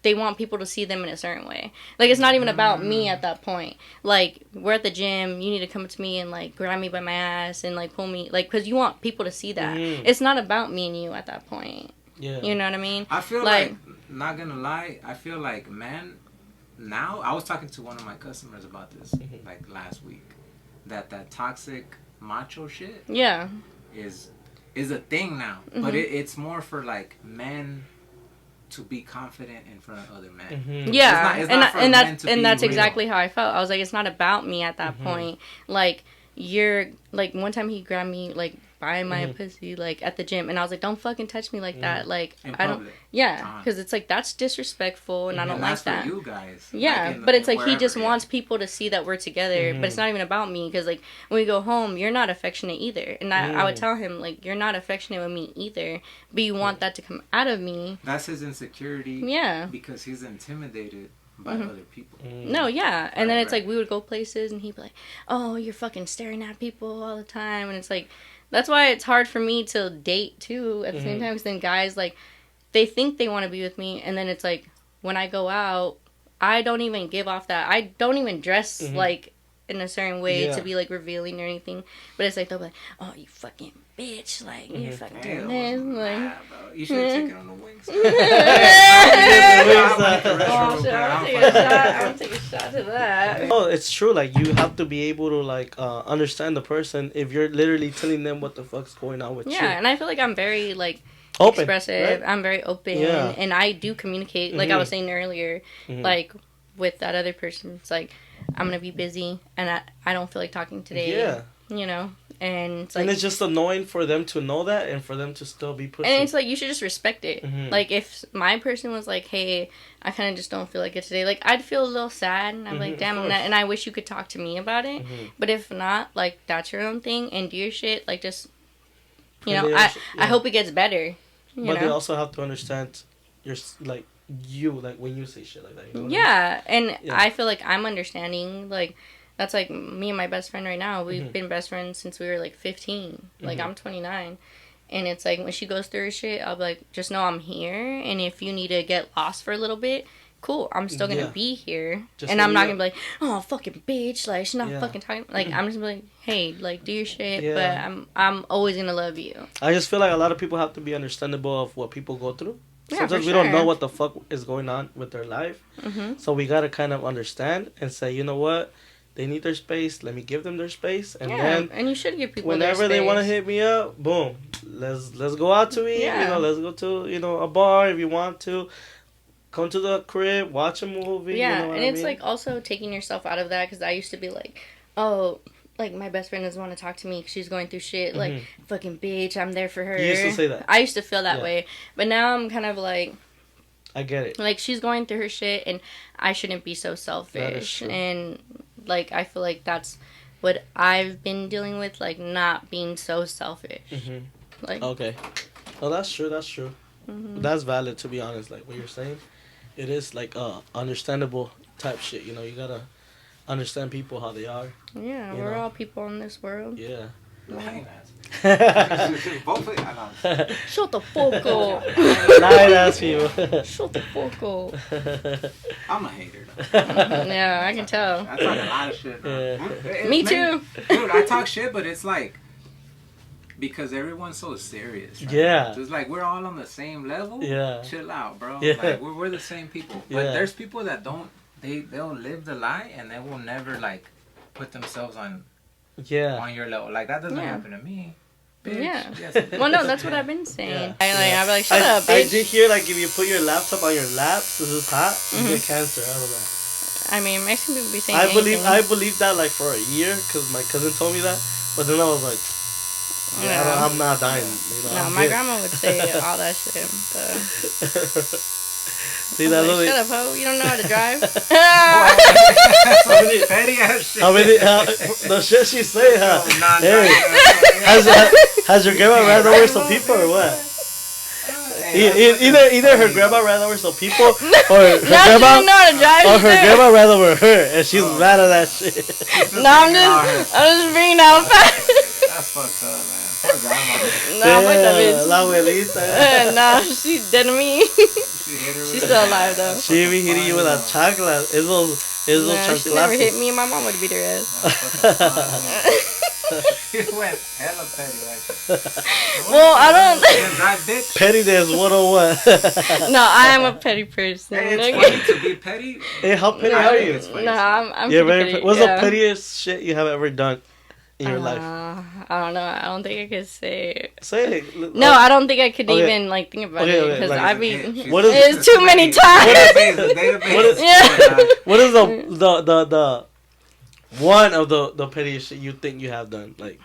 S2: want people to see them in a certain way. Like, it's not even about me at that point. Like, we're at the gym, you need to come to me and, like, grab me by my ass and, like, pull me, like, because you want people to see that. It's not about me and you at that point.
S1: Yeah.
S2: You know what I mean?
S3: I feel like, not gonna lie, I feel like men, now, I was talking to one of my customers about this, like, last week, that toxic macho shit is a thing now. But it's more for, like, men to be confident in front of other men.
S2: Yeah,
S3: it's not
S2: that's
S3: real.
S2: exactly how I felt. I was like, it's not about me at that point. Like, you're like, one time he grabbed me like by my pussy, like at the gym, and I was like, don't fucking touch me like that. Like,
S3: in
S2: I don't.
S3: public.
S2: Yeah, because it's like that's disrespectful, and I don't
S3: And
S2: like
S3: that's
S2: that.
S3: for you guys.
S2: Yeah,
S3: like
S2: but it's like he
S3: wherever,
S2: just wants people to see that we're together, but it's not even about me, because like when we go home, you're not affectionate either, and I would tell him like, you're not affectionate with me either, but you want that to come out of me.
S3: That's his insecurity.
S2: Yeah,
S3: because he's intimidated by other people.
S2: No, yeah, and then it's
S3: right.
S2: like we would go places, and he'd be like, "Oh, you're fucking staring at people all the time," and it's like, that's why it's hard for me to date too at the same time, because then guys like, they think they want to be with me, and then it's like, when I go out, I don't even give off that. I don't even dress like in a certain way to be like revealing or anything. But it's like, they'll be like, "Oh, you fucking bitch, like you're fucking doing this." Like,
S3: you should have taken on the wings.
S2: oh shit, I'm gonna take a shot to that.
S1: Oh, it's true. Like, you have to be able to like understand the person if you're literally telling them what the fuck's going on with you.
S2: Yeah, and I feel like I'm very like
S1: open,
S2: expressive.
S1: right?
S2: I'm very open, and I do communicate. Like I was saying earlier, like with that other person, it's like, I'm gonna be busy, and I don't feel like talking today.
S1: Yeah.
S2: You know, and it's like,
S1: and it's just annoying for them to know that, and for them to still be pushing.
S2: and it's like, you should just respect it. Like, if my person was like, "Hey, I kind of just don't feel like it today," like, I'd feel a little sad, and I'm like, "Damn," and I wish you could talk to me about it. But if not, like, that's your own thing, and do your shit. Like, just, you know, I hope it gets better.
S1: But they also have to understand your like when you say shit like that. You know
S2: and I feel like I'm understanding. Like, that's like me and my best friend right now. We've been best friends since we were like 15. Like, I'm 29. And it's like, when she goes through her shit, I'll be like, just know I'm here. And if you need to get lost for a little bit, cool. I'm still going to be here. Just and I'm not going to be like, "Oh, fucking bitch. Like, she's not fucking talking." Like, I'm just gonna be like, "Hey, like, do your shit." But I'm always going to love you.
S1: I just feel like a lot of people have to be understandable of what people go through.
S2: Yeah,
S1: sometimes we don't know what the fuck is going on with their life. So we got to kind of understand and say, you know what? They need their space. Let me give them their space, and then
S2: and you should give people
S1: whenever they want to hit me up, boom, let's go out to eat. You know, let's go to a bar if you want to. come to the crib, watch a movie.
S2: Yeah,
S1: you know what
S2: and
S1: I
S2: it's
S1: mean?
S2: like also taking yourself out of that, because I used to be like, oh, like my best friend doesn't want to talk to me because she's going through shit. Like, fucking bitch, I'm there for her.
S1: You used to say that.
S2: I used to feel that way, but now I'm kind of like,
S1: I get it.
S2: Like, she's going through her shit, and I shouldn't be so selfish. And like, I feel like that's what I've been dealing with, like not being so selfish. Like,
S1: okay, well that's true. That's true. That's valid, to be honest. Like what you're saying, it is like understandable type shit. You know, you gotta understand people how they are.
S2: Yeah, we're all people in this world.
S1: Yeah.
S2: Shut the fuck up.
S1: Nice people.
S2: Shut the fuck up.
S3: I'm a hater though.
S2: Yeah, I can tell.
S3: I talk a lot of shit.
S1: Yeah.
S2: Me too.
S3: Dude, I talk shit, but it's like because everyone's so serious. Right?
S1: Yeah.
S3: It's like we're all on the same level.
S1: Yeah.
S3: Chill out, bro.
S1: Yeah.
S3: Like we're the same people. But there's people that don't. They'll live the lie and they will never like put themselves on your level. Like that doesn't happen to me. Bitch.
S2: Yeah.
S3: Yes.
S2: Well, no, that's what I've been saying.
S1: Yeah.
S2: I'd be like, shut up, bitch.
S1: I did hear like if you put your laptop on your lap, so this is hot, you get cancer out of that.
S2: I mean, Mexican people be saying
S1: I
S2: anything.
S1: believed that like for a year because my cousin told me that, but then I was like, I'm not dying. You know,
S2: no, my grandma would say all that shit. But...
S1: See that
S2: like, shut up, ho! You don't know how to drive.
S3: Petty ass shit.
S1: How many? The shit she say, huh? Hey, has your grandma ran over some people or what? Either her grandma ran over some people or her grandma ran over her, and she's mad at that shit.
S2: No, I'm just bringing out facts.
S3: That's fucked up, man. Poor grandma.
S2: Nah, fuck that bitch.
S1: La abuelita.
S2: Nah, she's dead to me. She's still alive though.
S1: She be hitting you with a chocolate. It's those
S2: she never hit me. My mom would beat her ass.
S3: You went hella petty, like.
S2: Well, I don't.
S1: Pettiness 101.
S2: No, I am a petty person.
S3: Hey, it's funny to be petty.
S1: Hey, how petty are you?
S2: No, I'm
S1: yeah,
S2: pretty petty.
S1: What's the pettiest shit you have ever done in your life?
S2: I don't know. I don't think I could say it.
S1: Say it.
S2: No, I don't think I could even like think about it because
S1: like,
S2: it's too many times.
S1: What is the one of the pettiest shit you think you have done? Like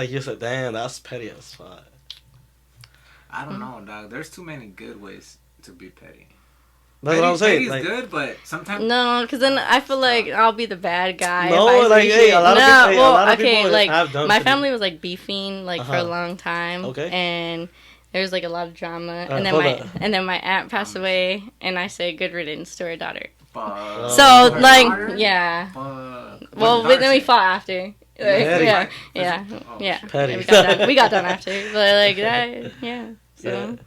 S1: you said, damn, that's petty as fuck.
S3: I don't know, dog. There's too many good ways to be petty.
S1: That's what I'm saying.
S3: Petty's good, but sometimes
S2: no, because then I feel like I'll be the bad guy.
S1: No, like hey, a lot of people have done.
S2: My family was like beefing like for a long time.
S1: Okay.
S2: And there was like a lot of drama, and then my aunt passed away, and I said good riddance to her daughter. So like yeah. Well, then we fought after. Like, yeah.
S1: Petty.
S2: We got done after, but like that, yeah. So.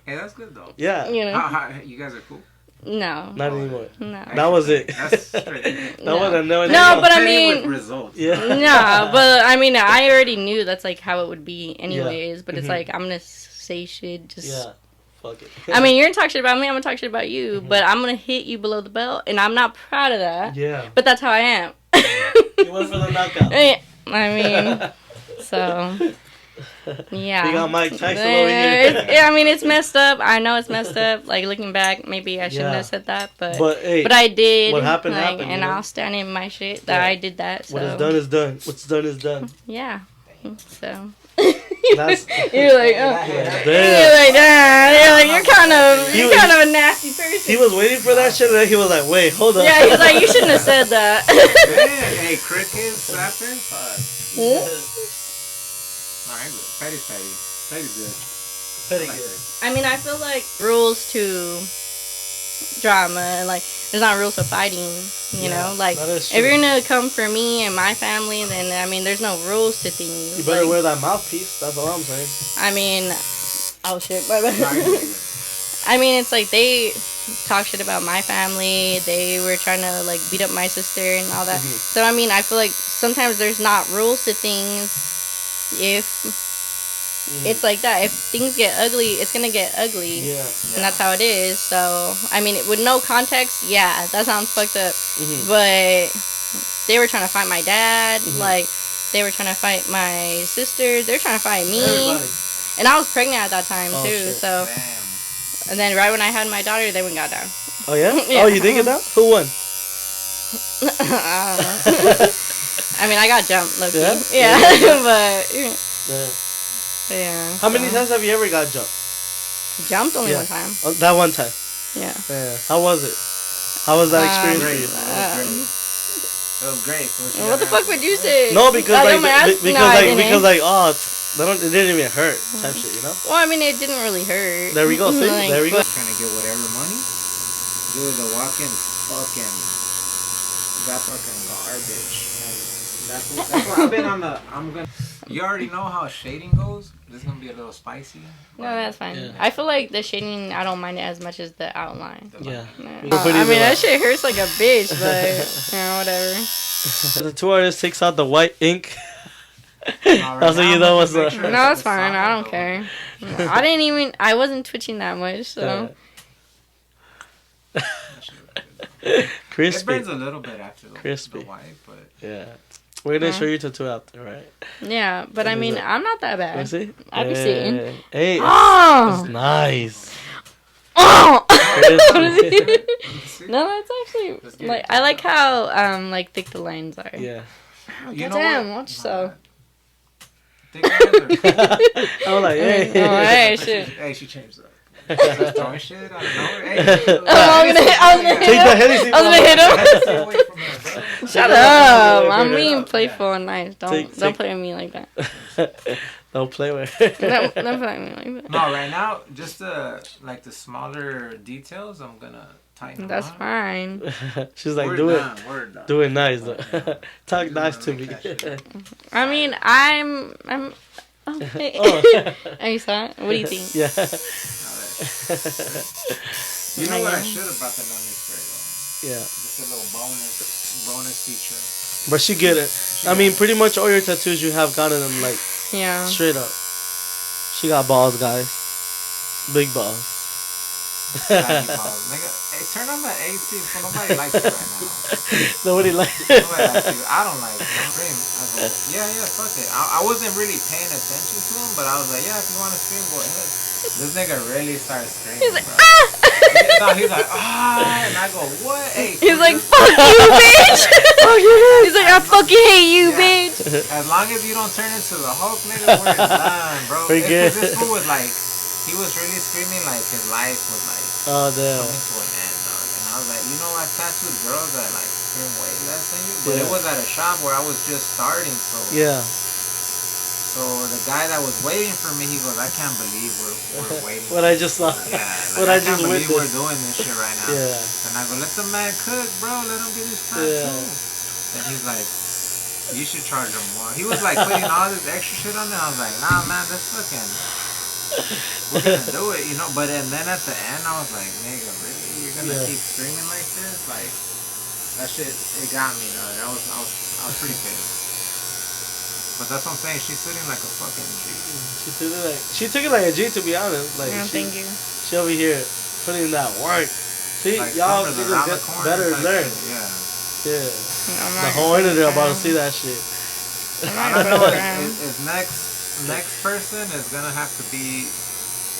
S3: Hey, that's good though.
S1: Yeah.
S2: You know.
S3: You guys are cool.
S2: No.
S1: Not anymore.
S2: No.
S1: That was it.
S3: That's straight.
S2: No, but I mean.
S3: Results.
S1: Yeah.
S2: No, but I mean, I already knew that's like how it would be, anyways. But it's like I'm gonna say shit. Just.
S1: Yeah. Fuck it.
S2: I mean, you're gonna talk shit about me. I'm gonna talk shit about you. But I'm gonna hit you below the belt, and I'm not proud of that.
S1: Yeah.
S2: But that's how I am.
S1: You went for the knockout.
S2: I mean, so. Yeah.
S1: You got Mike Tyson over here.
S2: I mean, it's messed up. I know it's messed up. Like, looking back, maybe I shouldn't have said that, but
S1: hey,
S2: I did.
S1: What happened, happened.
S2: And I'll stand in my shit that I did that. So.
S1: What is done is done. What's done is done.
S2: Yeah. So.
S1: That's,
S2: you're like, you're kind of a nasty person.
S1: He was waiting for that shit, and then he was like, wait, hold up.
S2: Yeah, he was like, you shouldn't have said that.
S3: Hey, crickets, slapping. Petty's good.
S1: Petty good.
S2: I mean, I feel like rules to drama, and like there's not rules to fighting. You know, like if you're gonna come for me and my family, then I mean, there's no rules to things.
S1: You better wear that mouthpiece. That's all I'm saying.
S2: I mean, oh shit, my bad. I mean, it's like they talk shit about my family. They were trying to like beat up my sister and all that. So I mean, I feel like sometimes there's not rules to things. If it's like that, if things get ugly, it's gonna get ugly.
S1: Yeah.
S2: And that's how it is. So I mean, with no context, yeah, that sounds fucked up. But they were trying to fight my dad. Like they were trying to fight my sister. They're trying to fight me.
S1: Everybody.
S2: And I was pregnant at that time too.
S1: Shit.
S2: So.
S3: Damn.
S2: And then right when I had my daughter, they went got down.
S1: Oh yeah?
S2: Yeah.
S1: Oh, you did get down? Who won?
S2: I don't know. I mean, I got jumped, low key.
S1: Yeah?
S2: Yeah. But
S1: Yeah.
S2: yeah.
S1: How many times have you ever got jumped?
S2: Jumped only
S1: Yeah.
S2: one time.
S1: Oh, that one time.
S2: Yeah.
S1: Yeah. How was it? How was that experience for
S3: Great.
S1: you?
S3: It was great.
S2: What the fuck would you say?
S1: No, because
S2: I
S1: like
S2: got my ass-
S1: because
S2: no, I
S1: like
S2: didn't.
S1: because like oh, it didn't even hurt type shit, you know.
S2: Well, I mean, it didn't really hurt.
S1: There we go. See,
S2: Like,
S1: there we go.
S3: Trying to get whatever money. Dude, the walk-in fucking that fucking garbage. And that's what I've been on the. I'm gonna. You already know how shading goes. This is gonna be a little spicy.
S2: No, that's fine.
S1: Yeah.
S2: I feel like the shading, I don't mind it as much as the outline.
S1: Yeah.
S2: No. I mean, that shit hurts like a bitch, but whatever.
S1: The two artists takes out the white ink.
S3: Alright,
S1: That's what you know what's up.
S2: No, it's fine. I don't care. I wasn't twitching that much, so.
S3: It
S1: Crispy.
S3: burns a little bit after the
S1: Crispy.
S3: white, but
S1: Yeah. We're gonna show you tattoo out there, right?
S2: Yeah, but I mean, I'm not that bad.
S1: See?
S2: I be sitting.
S1: Hey,
S2: Oh!
S1: it's nice.
S2: Oh!
S1: Crispy.
S2: No, that's actually like I like how like thick the lines are.
S1: Yeah.
S3: you know
S2: Damn,
S3: what?
S2: watch so.
S3: Thick lines are-
S1: I was like, hey.
S2: Oh, hey, shit.
S3: Hey, she changed up. Throwing shit out of nowhere. Hey,
S2: I was gonna hit
S1: Take the
S2: him.
S1: Hennessy.
S2: I was gonna hit him.
S3: Stay away from her, bro.
S2: Shut
S1: Yeah,
S2: up!
S1: yeah,
S2: I'm
S1: yeah.
S2: being playful and nice. Don't
S1: Take-
S2: play with me like that.
S1: Don't play with.
S2: Don't play with me like that.
S3: No, right now, just the smaller details, I'm gonna tighten them
S2: That's
S3: up.
S2: fine.
S1: She's like,
S3: We're
S1: do
S3: done.
S1: it.
S3: We're done.
S1: Do it nice. Though.
S3: Yeah.
S1: Talk nice to me.
S3: Make that shit.
S2: I mean, I'm. Okay.
S1: Oh.
S2: Are you saw it? What do you think?
S1: Yeah.
S3: You know what I should have brought the numbing spray though.
S1: Yeah.
S3: Just a little bonus feature.
S1: But she get it. I mean, pretty much all your tattoos you have gotten them like
S2: Yeah.
S1: straight up. She got balls, guys. Big balls.
S3: Baggy balls. Nigga, hey, turn on the AC so nobody likes it right now.
S1: Nobody like
S3: Nobody likes you. I don't like it. I'm scream. I go, yeah, fuck it. I wasn't really paying attention to him, but I was like, yeah, if you want to scream, go ahead. This nigga really starts screaming.
S2: He's like,
S3: bro.
S2: ah!
S3: No, he's like, and I go, what? Hey,
S2: He's like,
S3: just-
S2: fuck you, bitch! He's like, I fucking hate you,
S3: Yeah.
S2: bitch!
S3: As long as you don't turn into the Hulk, nigga, we're done, bro.
S1: We're good.
S3: This fool was like, he was really screaming like his life was like
S1: Oh damn.
S3: coming to an end, dog. And I was like, you know, I've tattooed girls that like scream way less than you, but
S1: Yeah.
S3: it was at a shop where I was just starting, so
S1: Yeah.
S3: So the guy that was waiting for me, he goes, I can't believe we're waiting.
S1: What I just saw.
S3: Yeah, like,
S1: What
S3: I
S1: I
S3: can't
S1: just
S3: believe we're
S1: witnessed.
S3: doing this shit right now.
S1: Yeah.
S3: And I go, let the man cook, bro. Let him get his tattoo.
S1: Yeah.
S3: And he's like, you should charge him more. He was like putting all this extra shit on there. I was like, nah, man, that's fucking. We're gonna do it, you know. But and then at the end, I was like, nigga, really? You're gonna
S1: Yeah.
S3: keep screaming like this? Like that shit, it got me. I was pretty pissed. But that's what I'm saying. She's sitting like a fucking G.
S1: She took it like a G, to be honest. Like
S2: Yeah, thank you.
S1: she over here putting in that work. See,
S3: Like
S1: y'all
S3: Summer's
S1: niggas
S3: around
S1: get
S3: the corner
S1: better
S3: type
S1: learn.
S3: shit, Yeah.
S1: Yeah.
S2: I'm
S1: The
S2: not
S1: whole
S2: gonna
S1: internet
S2: put it
S1: about to
S2: down.
S1: see that shit.
S2: I'm
S3: I
S2: not
S3: don't
S2: gonna
S3: know
S2: put it
S3: if
S2: down.
S3: next person is gonna have to be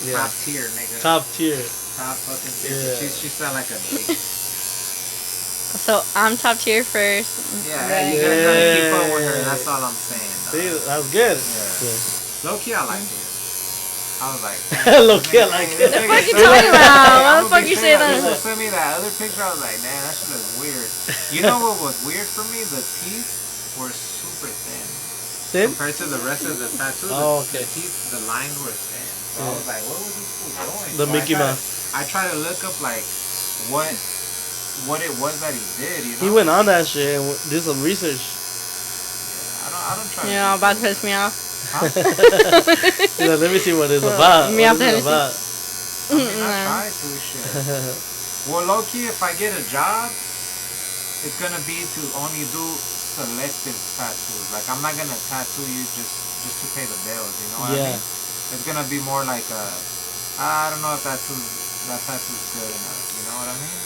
S1: Yeah.
S3: top tier, nigga.
S1: Top tier.
S3: Top fucking tier.
S1: Yeah.
S3: She sound like a big.
S2: So I'm top tier first.
S3: Yeah,
S2: Right.
S3: you guys gotta keep up with her. That's all I'm saying.
S1: See,
S3: dog.
S1: that's good.
S3: Yeah. Low key, I like it. I was like,
S1: Low key, I like it.
S2: The fuck you talking about? What the fuck you say that?
S3: People sent me that other picture. I was like, damn, that shit looks weird. You know what was weird for me? The teeth were super thin.
S1: Thin?
S3: Compared to the rest of the tattoo,
S1: Oh, okay.
S3: the teeth, the lines were thin. So I was like, what was this fool doing?
S1: The
S3: So
S1: Mickey
S3: I tried-
S1: Mouse.
S3: I tried to look up like what it was that he did. You know?
S1: He went on that shit and did some research.
S3: I don't try.
S2: You know, about to piss me off.
S3: Huh?
S1: He's like, let me see what it's about.
S2: Me
S1: What
S2: after
S1: is it
S2: Hennessy.
S1: about?
S3: I mean, I try to shit. Well, low key, if I get a job, it's gonna be to only do selective tattoos. Like I'm not gonna tattoo you just to pay the bills. You know what I
S1: Yeah.
S3: mean? It's gonna be more like I don't know if tattoo's good enough. You know what I mean?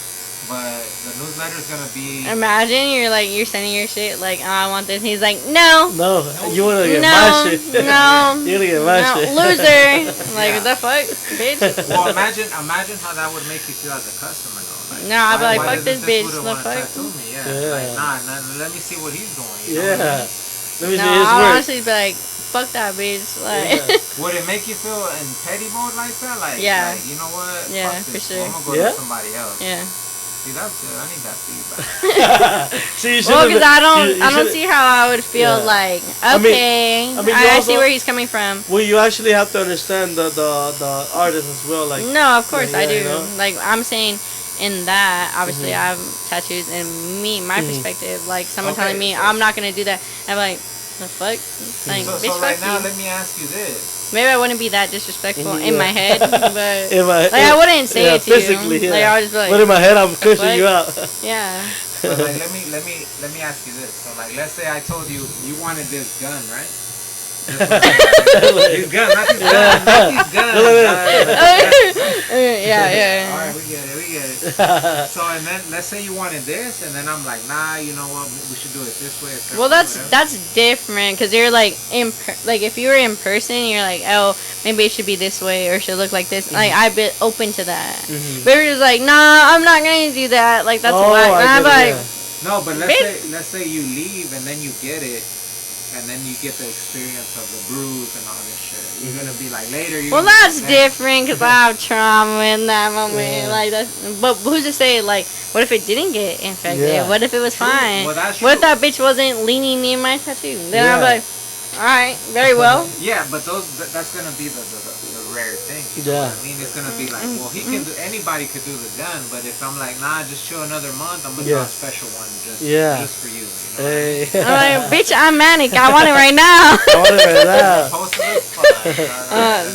S3: But the newsletter's gonna be.
S2: Imagine you're sending your shit like, oh, I want this. He's like, no.
S1: No, you wanna get my shit.
S2: No.
S1: You wanna get my shit.
S2: Loser. Like, what the fuck, bitch?
S3: Well, imagine how that would make you feel as a customer, though. Like,
S2: no, I'd be like,
S3: why
S2: fuck this bitch.
S3: The
S2: fuck.
S3: Me? Yeah. Like, nah, let me see what he's doing. You know
S1: Yeah.
S3: what I mean?
S1: Let me see his
S2: I'd
S1: work.
S2: honestly be like, fuck that bitch. Like,
S3: Would it make you feel in petty mode like that? Like,
S2: yeah.
S3: Like, you know what?
S2: Yeah,
S3: fuck
S2: for
S3: this.
S2: sure.
S3: I'm gonna go to somebody else.
S2: Yeah.
S3: See, that's good. I need that feedback.
S1: See,
S2: well, because I don't see how I would feel like, okay, I see where he's coming from.
S1: Well, you actually have to understand the artist as well. Like,
S2: no, of course I do.
S1: You know?
S2: Like, I'm saying in that, obviously I have tattoos, and my perspective, like someone telling me I'm not gonna do that, I'm like, the fuck? Like,
S3: so
S2: bitch,
S3: right
S2: fuck
S3: now,
S2: you.
S3: let me ask you this.
S2: Maybe I wouldn't be that disrespectful in my head, but
S1: I
S2: wouldn't say it to
S1: physically,
S2: you.
S1: yeah.
S2: Like, I would just be like,
S1: but in my head, I'm cursing you out.
S2: Yeah.
S3: So like, let me ask you this. So like, let's say I told you wanted this gun, right? These guns, not these guns, not these guns.
S2: Yeah.
S3: All right, we get it. So and then let's say you wanted this, and then I'm like, nah, you know what? We should do it this way.
S2: Well, that's different, because you're like like if you were in person, you're like, oh, maybe it should be this way or it should look like this. Like, I'd be open to that. But you're just like, nah, I'm not gonna do that. Like, that's why. And I'm like,
S3: no, but let's say you leave and then you get it. And then you get the experience of the bruise and all this shit. You're gonna be like later.
S2: Well, that's different because I have trauma in that moment. Yeah. Like that's. But who's to say? Like, what if it didn't get infected? Yeah. What if it was fine?
S3: Well, that's
S2: what if that bitch wasn't leaning near my tattoo? Then I'm like, all right, very well.
S3: Yeah, but that's gonna be the rare thing. You know what I mean, it's gonna be like, well, anybody could do the gun, but if I'm like, nah, just chill another month, I'm gonna do a special one just for you. You know
S2: I'm like, bitch, I'm manic. I want it right now.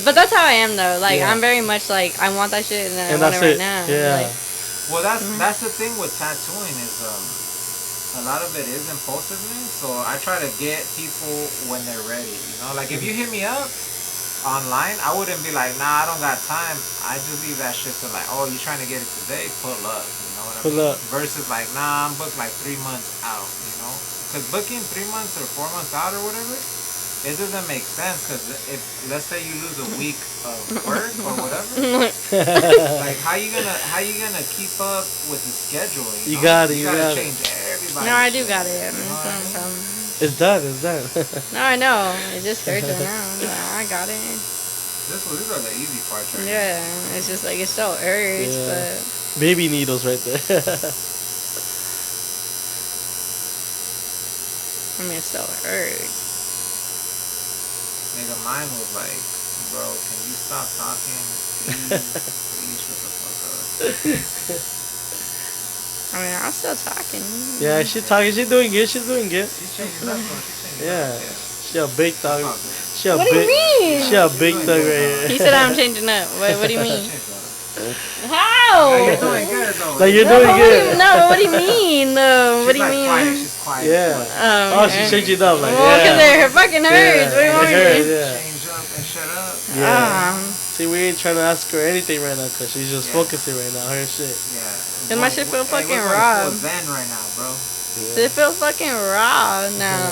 S2: But that's how I am though. Like, I'm very much like, I want that shit and I want it right now.
S1: Yeah.
S2: Like,
S3: well, that's the thing with tattooing is a lot of it is impulsiveness. So I try to get people when they're ready. You know, like if you hit me up online, I wouldn't be like, nah, I don't got time. I just leave that shit to like, oh, you trying to get it today? Pull up. You know what I mean? Versus like, nah, I'm booked like 3 months out. You know, because booking 3 months or 4 months out or whatever, it doesn't make sense. Because if let's say you lose a week of work or whatever, like how you gonna keep up with the schedule? You gotta change everybody.
S2: No, I do got it.
S1: It's done.
S2: No, I know. It just hurts right now. I got it.
S3: These are the easy parts right
S2: Yeah, it's just like, it still hurts, but...
S1: Baby needles right there.
S2: I mean, it still hurts.
S3: Nigga, mine was like, bro, can you stop talking? Please shut the fuck up.
S2: I mean, I'm still talking.
S1: Yeah, she's talking. She's doing good.
S3: She's changing up.
S1: Yeah. She a big thug.
S2: What do you mean?
S1: She a big thug right here.
S2: He said I'm changing up. What do you mean? How?
S3: No, you're doing good though.
S1: Like, you're doing good.
S2: No, what do you mean? What do you mean?
S3: Quiet. She's quiet.
S1: Yeah. Oh, she's changing up. Like,
S2: well, because it fucking hurts. What do you want me to do?
S3: Change up and shut up.
S1: Yeah. See, we ain't trying to ask her anything right now because she's just focusing right now. Her shit.
S3: Yeah.
S2: Cause my shit feel fucking raw.
S3: It's Zen right now, bro.
S2: Yeah. It feels fucking raw now.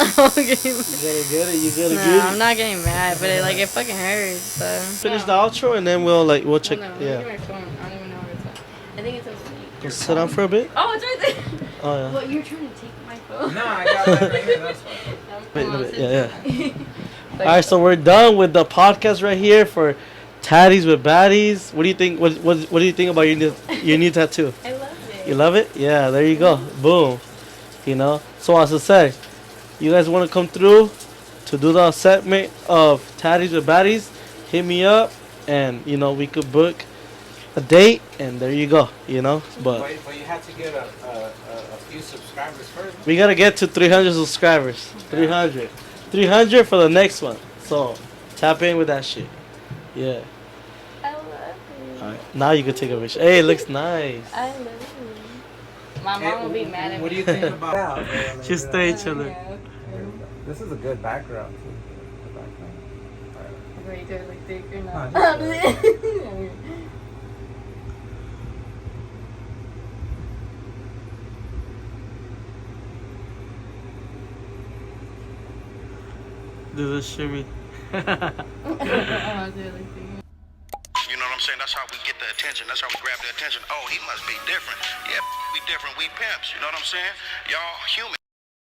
S1: Okay. You gotta get it.
S2: No, I'm not getting mad, but it fucking hurts. So.
S1: Finish the outro and then we'll check.
S2: Oh, no,
S1: yeah.
S2: my phone. I don't even know where it's at. I think it's upstairs.
S1: Sit down for a bit.
S2: Oh, it's right there.
S1: Oh yeah.
S2: What, you're trying to take my phone?
S3: No, I got it right here. That's fine.
S1: Yeah. All right, so we're done with the podcast right here for Tatties with Baddies. What do you think? What do you think about your new tattoo?
S2: I love it.
S1: You love it? Yeah. There you go. Boom. You know. So as I said, you guys want to come through to do the segment of Tatties with Baddies? Hit me up, and we could book a date, and there you go. But
S3: you have to get a few subscribers first.
S1: We gotta get to 300 subscribers. 300 for the next one. So tap in with that shit. Yeah.
S2: I love it.
S1: Alright. Now you can take a picture. Hey, it looks nice.
S2: I love it. My mom will be mad at me.
S3: What do you think about that?
S1: Just stay chilling.
S2: Yeah.
S3: This is a good background too.
S2: Wait, do I look thick or not?
S1: Do the shimmy.
S4: You know what I'm saying? That's how we get the attention. That's how we grab the attention. Oh, he must be different. Yeah, we different. We pimps. You know what I'm saying? Y'all human.